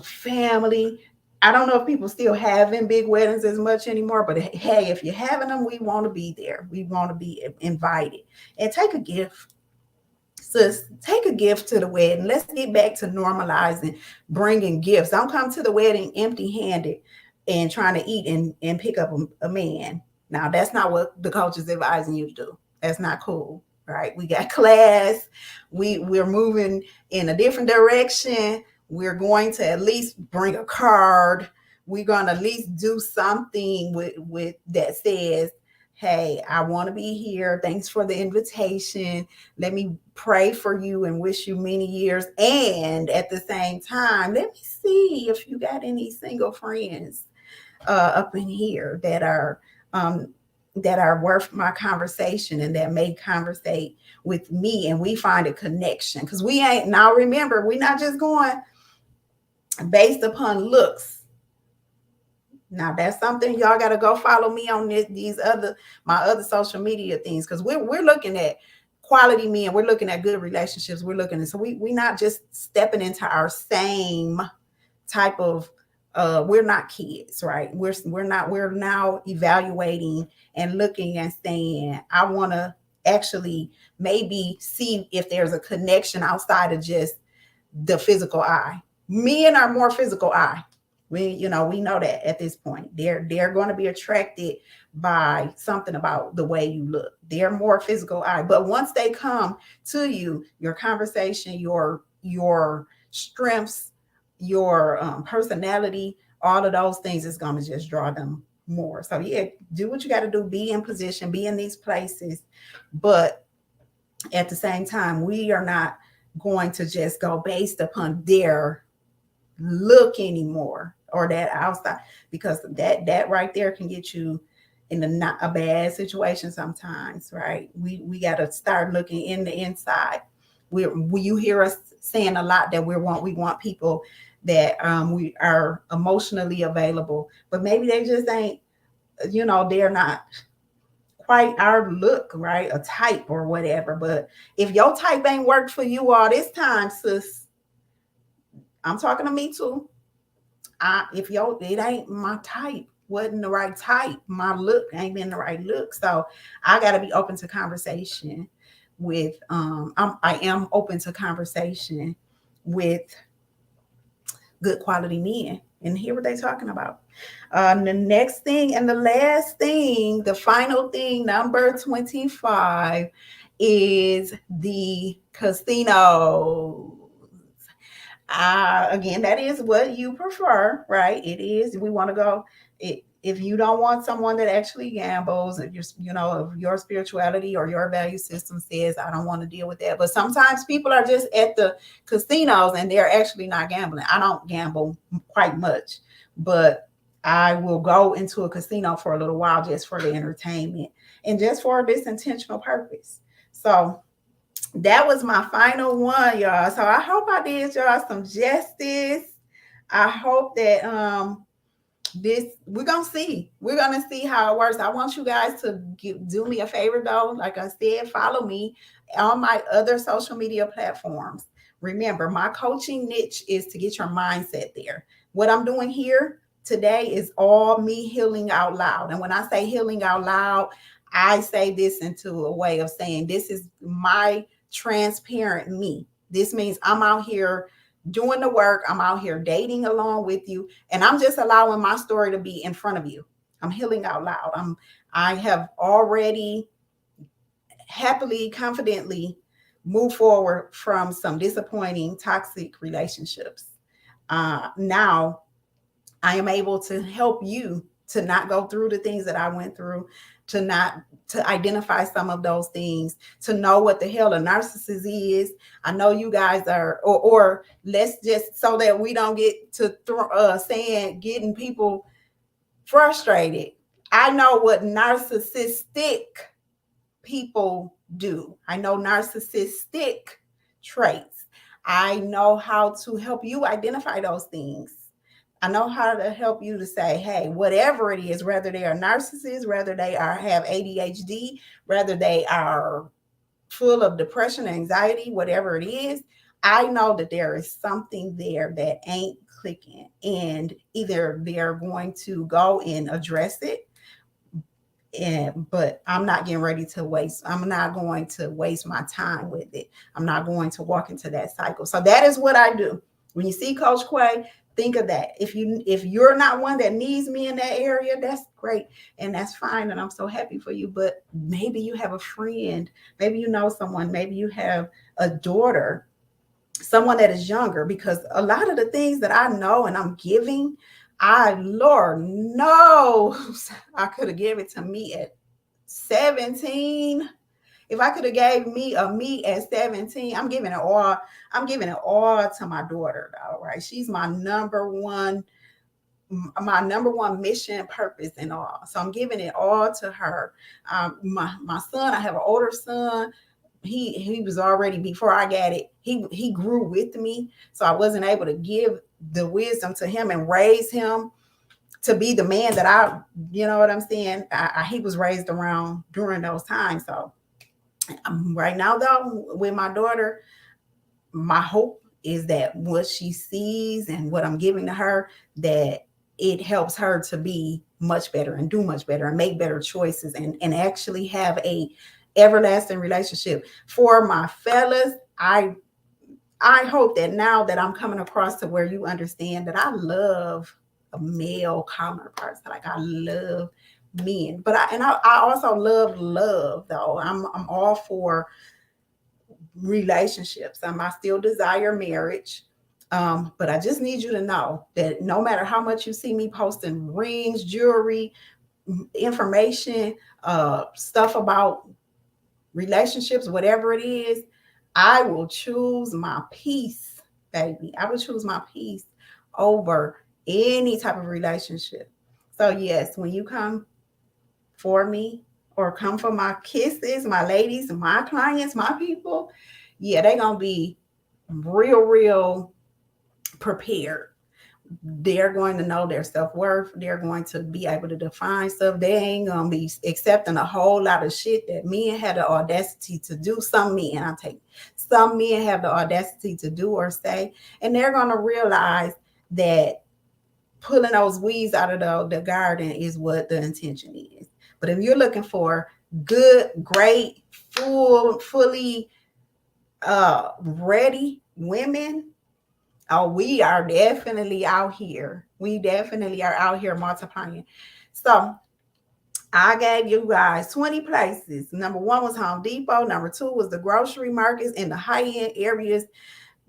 family. I don't know if people still having big weddings as much anymore, but hey, if you're having them, we want to be there. We want to be invited. And take a gift. Sis, take a gift to the wedding. Let's get back to normalizing bringing gifts. Don't come to the wedding empty-handed and trying to eat and pick up a man. Now, that's not what the coach is advising you to do. That's not cool, right? We got class. We're moving in a different direction. We're going to at least bring a card. We're going to at least do something with that says, hey, I want to be here. Thanks for the invitation. Let me pray for you and wish you many years. And at the same time, let me see if you got any single friends up in here um, that are worth my conversation and that may conversate with me, and we find a connection, because we ain't, now remember, we're not just going based upon looks. Now that's something y'all got to go follow me on these other, my other social media things, because we're looking at quality men, we're looking at good relationships, we're looking at, so we not just stepping into our same type of we're not kids, right? We're now evaluating and looking and saying, I want to actually maybe see if there's a connection outside of just the physical eye. Men are more physical eye. We know that at this point. They're going to be attracted by something about the way you look. They're more physical eye. But once they come to you, your conversation, your strengths, your personality, all of those things is going to just draw them more. So yeah, do what you got to do. Be in position, be in these places, but at the same time, we are not going to just go based upon their look anymore, or that outside, because that right there can get you in not a bad situation sometimes, right? We got to start looking in the inside. You hear us saying a lot that we want people that we are emotionally available, but maybe they just ain't, they're not quite our look, right? A type or whatever. But if your type ain't worked for you all this time, sis, I'm talking to me too. If it ain't my type, wasn't the right type, my look ain't been the right look. So I got to be open to conversation with I am open to conversation with good quality men and hear what they're talking about. The next thing and the last thing, the final thing, number 25, is the casino. Again, that is what you prefer, right? It is. We want to go. If you don't want someone that actually gambles, if if your spirituality or your value system says, I don't want to deal with that. But sometimes people are just at the casinos and they're actually not gambling. I don't gamble quite much, but I will go into a casino for a little while just for the entertainment and just for this intentional purpose. So that was my final one, y'all. So I hope I did y'all some justice. I hope that this we're gonna see how it works. I want you guys to do me a favor though. Like I said, follow me on my other social media platforms. Remember, my coaching niche is to get your mindset there. What I'm doing here today is all me healing out loud. And when I say healing out loud, I say this into a way of saying this is my transparent me. This means I'm out here doing the work. I'm out here dating along with you, and I'm just allowing my story to be in front of you. I'm healing out loud. I have already happily, confidently moved forward from some disappointing, toxic relationships. Now I am able to help you to not go through the things that I went through, to identify some of those things, to know what the hell a narcissist is. I know you guys are, or let's just, so that we don't get to saying, getting people frustrated. I know what narcissistic people do. I know narcissistic traits. I know how to help you identify those things. I know how to help you to say, hey, whatever it is, whether they are narcissists, whether they have ADHD, whether they are full of depression, anxiety, whatever it is, I know that there is something there that ain't clicking. And either they're going to go and address it, but I'm not going to waste my time with it. I'm not going to walk into that cycle. So that is what I do. When you see Coach Quay, think of that. If you're not one that needs me in that area, that's great and that's fine, and I'm so happy for you. But maybe you have a friend, maybe you know someone, maybe you have a daughter, someone that is younger, because a lot of the things that I know and I'm giving, Lord knows I could have given it to me at 17, if I could have gave me at 17, I'm giving it all to my daughter, though, right? She's my number one mission, purpose, and all. So I'm giving it all to her. My son, I have an older son. He was already, before I got it, he grew with me. So I wasn't able to give the wisdom to him and raise him to be the man that you know what I'm saying? He was raised around during those times. So right now, though, with my daughter, my hope is that what she sees and what I'm giving to her, that it helps her to be much better and do much better and make better choices, and actually have a everlasting relationship. For my fellas, I hope that now that I'm coming across to where you understand that I love a male counterparts. Like, I love men, but I also love though. I'm all for relationships. I still desire marriage. But I just need you to know that no matter how much you see me posting rings, jewelry, information, stuff about relationships, whatever it is, I will choose my peace, baby. I will choose my peace over any type of relationship. So yes, when you come for me or come for my kisses, my ladies, my clients, my people, yeah, they're gonna be real prepared. They're going to know their self-worth. They're going to be able to define stuff. They ain't gonna be accepting a whole lot of shit that men had the audacity to do. Some men have the audacity to do or say, and they're gonna realize that pulling those weeds out of the garden is what the intention is. But if you're looking for good, great, fully ready women, oh, we are definitely out here. We definitely are out here multiplying. So I gave you guys 20 places. Number one was Home Depot. Number two was the grocery markets in the high-end areas.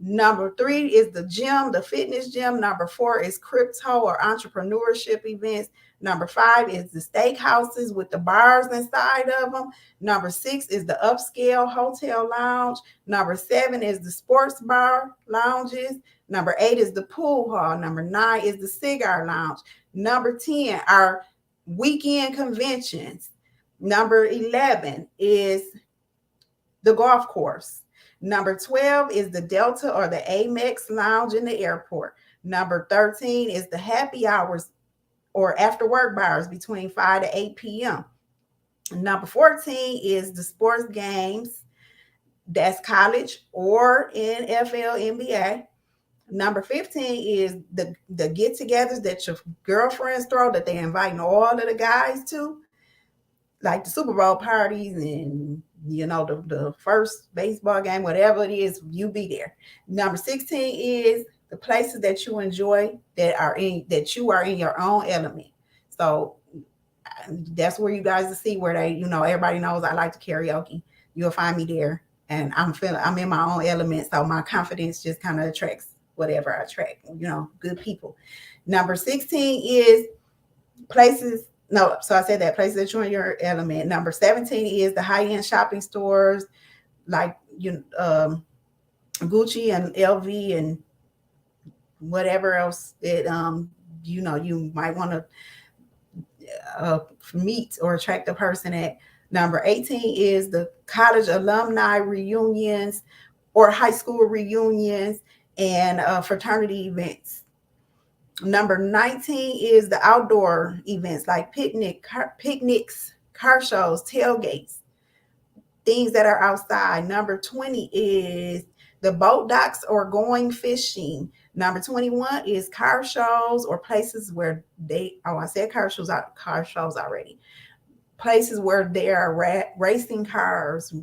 Number three is the gym, the fitness gym. Number four is crypto or entrepreneurship events. Number five is the steakhouses with the bars inside of them. Number six is the upscale hotel lounge. Number seven is the sports bar lounges. Number eight is the pool hall. Number nine is the cigar lounge. Number 10 are weekend conventions. Number 11 is the golf course. Number 12 is the Delta or the Amex lounge in the airport. Number 13 is the happy hours or after work bars between 5 to 8 p.m. Number 14 is the sports games. That's college or NFL, NBA. Number 15 is the get-togethers that your girlfriends throw, that they're inviting all of the guys to, like the Super Bowl parties and the first baseball game, whatever it is, you be there. Number 16 is the places that you enjoy that you are in your own element. So that's where you guys will see where everybody knows I like to karaoke. You'll find me there, and I'm in my own element, so my confidence just kind of attracts whatever I attract, good people. Number 16 is places. No, so I said that places that you're in your element. Number 17 is the high-end shopping stores like Gucci and LV and whatever else that you might want to meet or attract a person at. Number 18 is the college alumni reunions or high school reunions and fraternity events. Number 19 is the outdoor events like picnics, car shows, tailgates, things that are outside. Number 20 is the boat docks or going fishing. Number 21 is car shows or places where I said car shows already. Places where there are racing cars.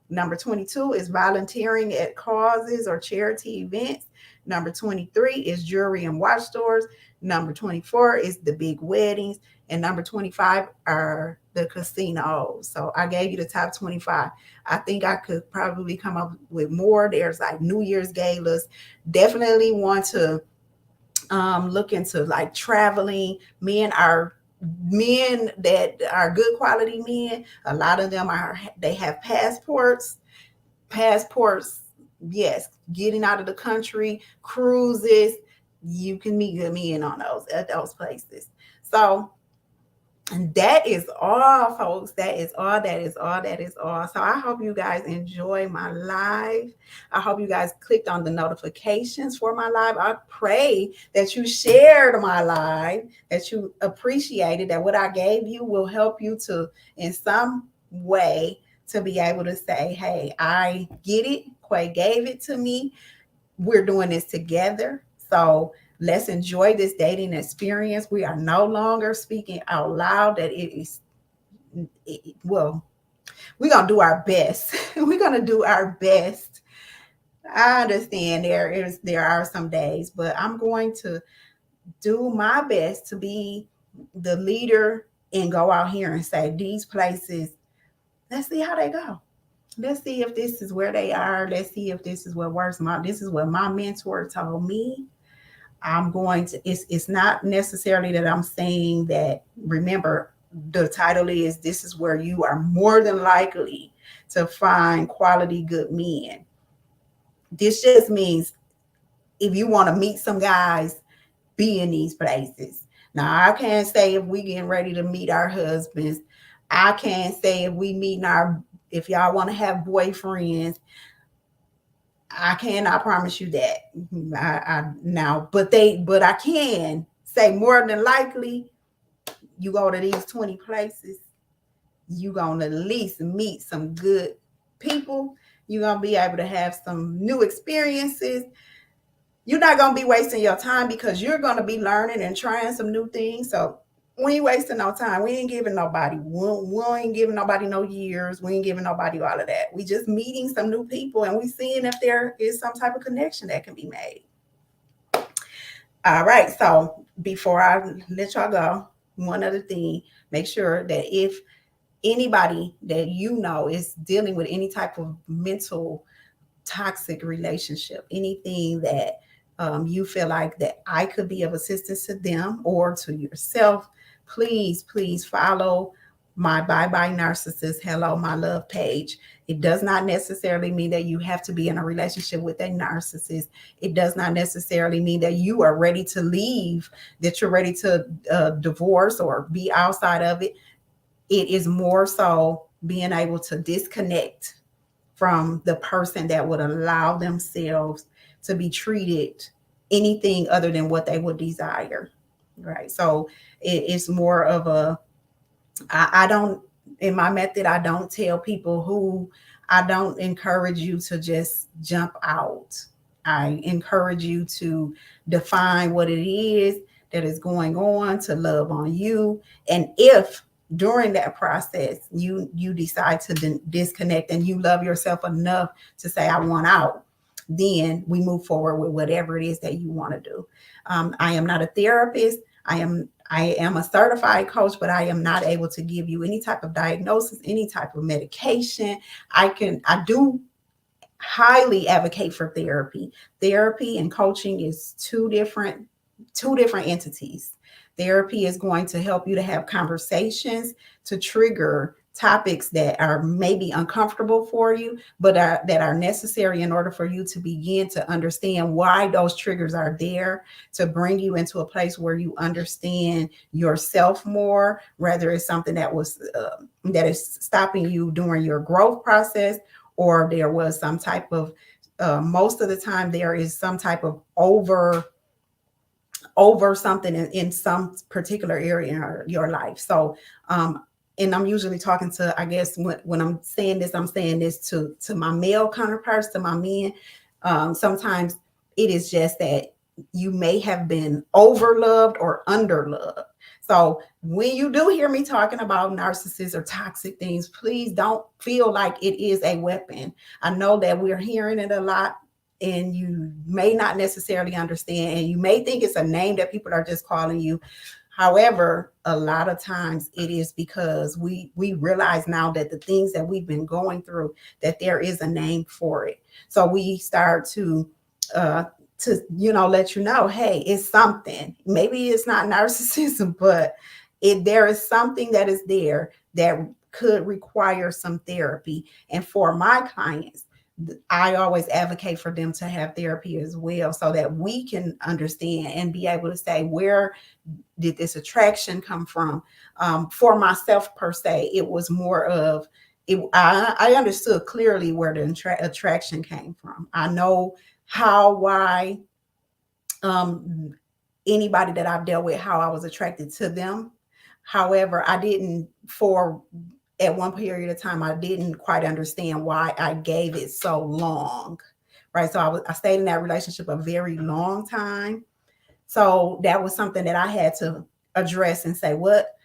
Number 22 is volunteering at causes or charity events. Number 23 is jewelry and watch stores. Number 24 is the big weddings. And number 25 are the casinos. So I gave you the top 25. I think I could probably come up with more. There's like New Year's galas. Definitely want to look into like traveling. Men are men that are good quality men, a lot of them they have passports. Yes, getting out of the country, cruises. You can meet good men on those at those places. So, and that is all, folks. That is all. That is all. That is all. So I hope you guys enjoy my live. I hope you guys clicked on the notifications for my live. I pray that you shared my live, that you appreciated, that what I gave you will help you to, in some way, to be able to say, hey, I get it. Quay gave it to me. We're doing this together. So let's enjoy this dating experience. We are no longer speaking out loud that well, we're going to do our best. We're going to do our best. I understand there are some days, but I'm going to do my best to be the leader and go out here and say these places, let's see how they go. Let's see if this is where they are. Let's see if this is what works. This is what my mentor told me. I'm going to, it's not necessarily that I'm saying that, remember, the title is This is Where You Are More Than Likely to Find Quality Good Men. This just means if you want to meet some guys, be in these places. Now, I can't say if we getting ready to meet our husbands. I can't say if y'all want to have boyfriends. I cannot promise you that. But I can say more than likely, you go to these 20 places, you gonna at least meet some good people. You're gonna be able to have some new experiences. You're not gonna be wasting your time because you're gonna be learning and trying some new things. So we ain't wasting no time. We ain't giving nobody. We ain't giving nobody no years. We ain't giving nobody all of that. We just meeting some new people and we seeing if there is some type of connection that can be made. All right. So before I let y'all go, one other thing, make sure that if anybody that you know is dealing with any type of mental toxic relationship, anything that you feel like that I could be of assistance to them or to yourself, please follow my Bye Bye Narcissist Hello My Love page. It does not necessarily mean that you have to be in a relationship with a narcissist. It does not necessarily mean that you are ready to leave, that you're ready to divorce or be outside of it. It is more so being able to disconnect from the person that would allow themselves to be treated anything other than what they would desire. Right. So it's more of I don't, in my method, I don't tell people I don't encourage you to just jump out. I encourage you to define what it is that is going on, to love on you. And if during that process you decide to disconnect and you love yourself enough to say I want out, then we move forward with whatever it is that you want to do. I am not a therapist. I am a certified coach, but I am not able to give you any type of diagnosis, any type of medication. I do highly advocate for therapy. Therapy and coaching is two different entities. Therapy is going to help you to have conversations to trigger topics that are maybe uncomfortable for you, but that are necessary in order for you to begin to understand why those triggers are there, to bring you into a place where you understand yourself more, whether it's something that is stopping you during your growth process, or there was some type of most of the time there is some type of over something in some particular area in your life. So and I'm usually talking to, I guess when I'm saying this to my male counterparts, to my men. Sometimes it is just that you may have been overloved or underloved. So when you do hear me talking about narcissists or toxic things, please don't feel like it is a weapon. I know that we're hearing it a lot, and you may not necessarily understand, and you may think it's a name that people are just calling you. However, a lot of times it is because we realize now that the things that we've been going through, that there is a name for it. So we start to let you know, hey, it's something. Maybe it's not narcissism, but there is something that is there that could require some therapy. And for my clients, I always advocate for them to have therapy as well, so that we can understand and be able to say, where did this attraction come from? For myself, per se, it was more of it. I understood clearly where the attraction came from. I know how, why, um, anybody that I've dealt with, how I was attracted to them. However, I didn't, for at one period of time, I didn't quite understand why I gave it so long, right? So I stayed in that relationship a very long time. So that was something that I had to address and say, what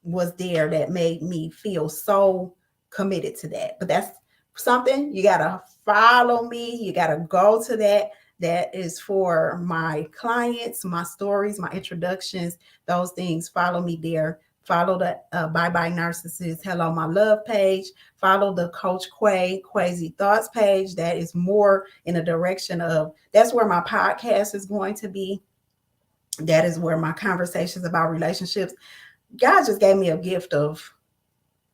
was there that made me feel so committed to that? But that's something you gotta follow me. You gotta go to that. That is for my clients, my stories, my introductions, those things. Follow me there. Follow the Bye Bye Narcissist, Hello My Love page. Follow the Coach Quay, Crazy Thoughts page. That is more in the direction of, that's where my podcast is going to be. That is where my conversations about relationships. God just gave me a gift of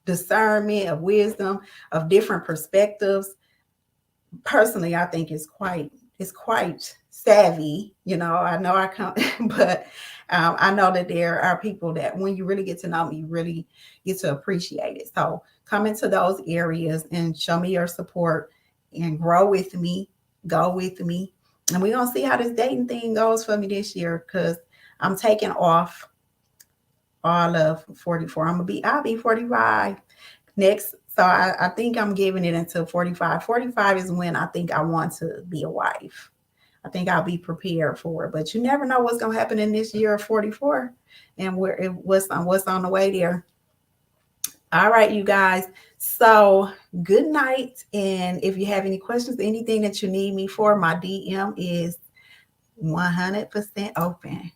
discernment, of wisdom, of different perspectives. Personally, I think it's quite savvy. I know I come, but I know that there are people that when you really get to know me, you really get to appreciate it. So come into those areas and show me your support and grow with me, go with me. And we're gonna see how this dating thing goes for me this year, because I'm taking off all of 44. I'll be 45 next. So I think I'm giving it until 45. 45 is when I think I want to be a wife. I think I'll be prepared for it. But you never know what's gonna happen in this year of 44 and what's on the way there. All right, you guys. So good night. And if you have any questions, anything that you need me for, my DM is 100% open.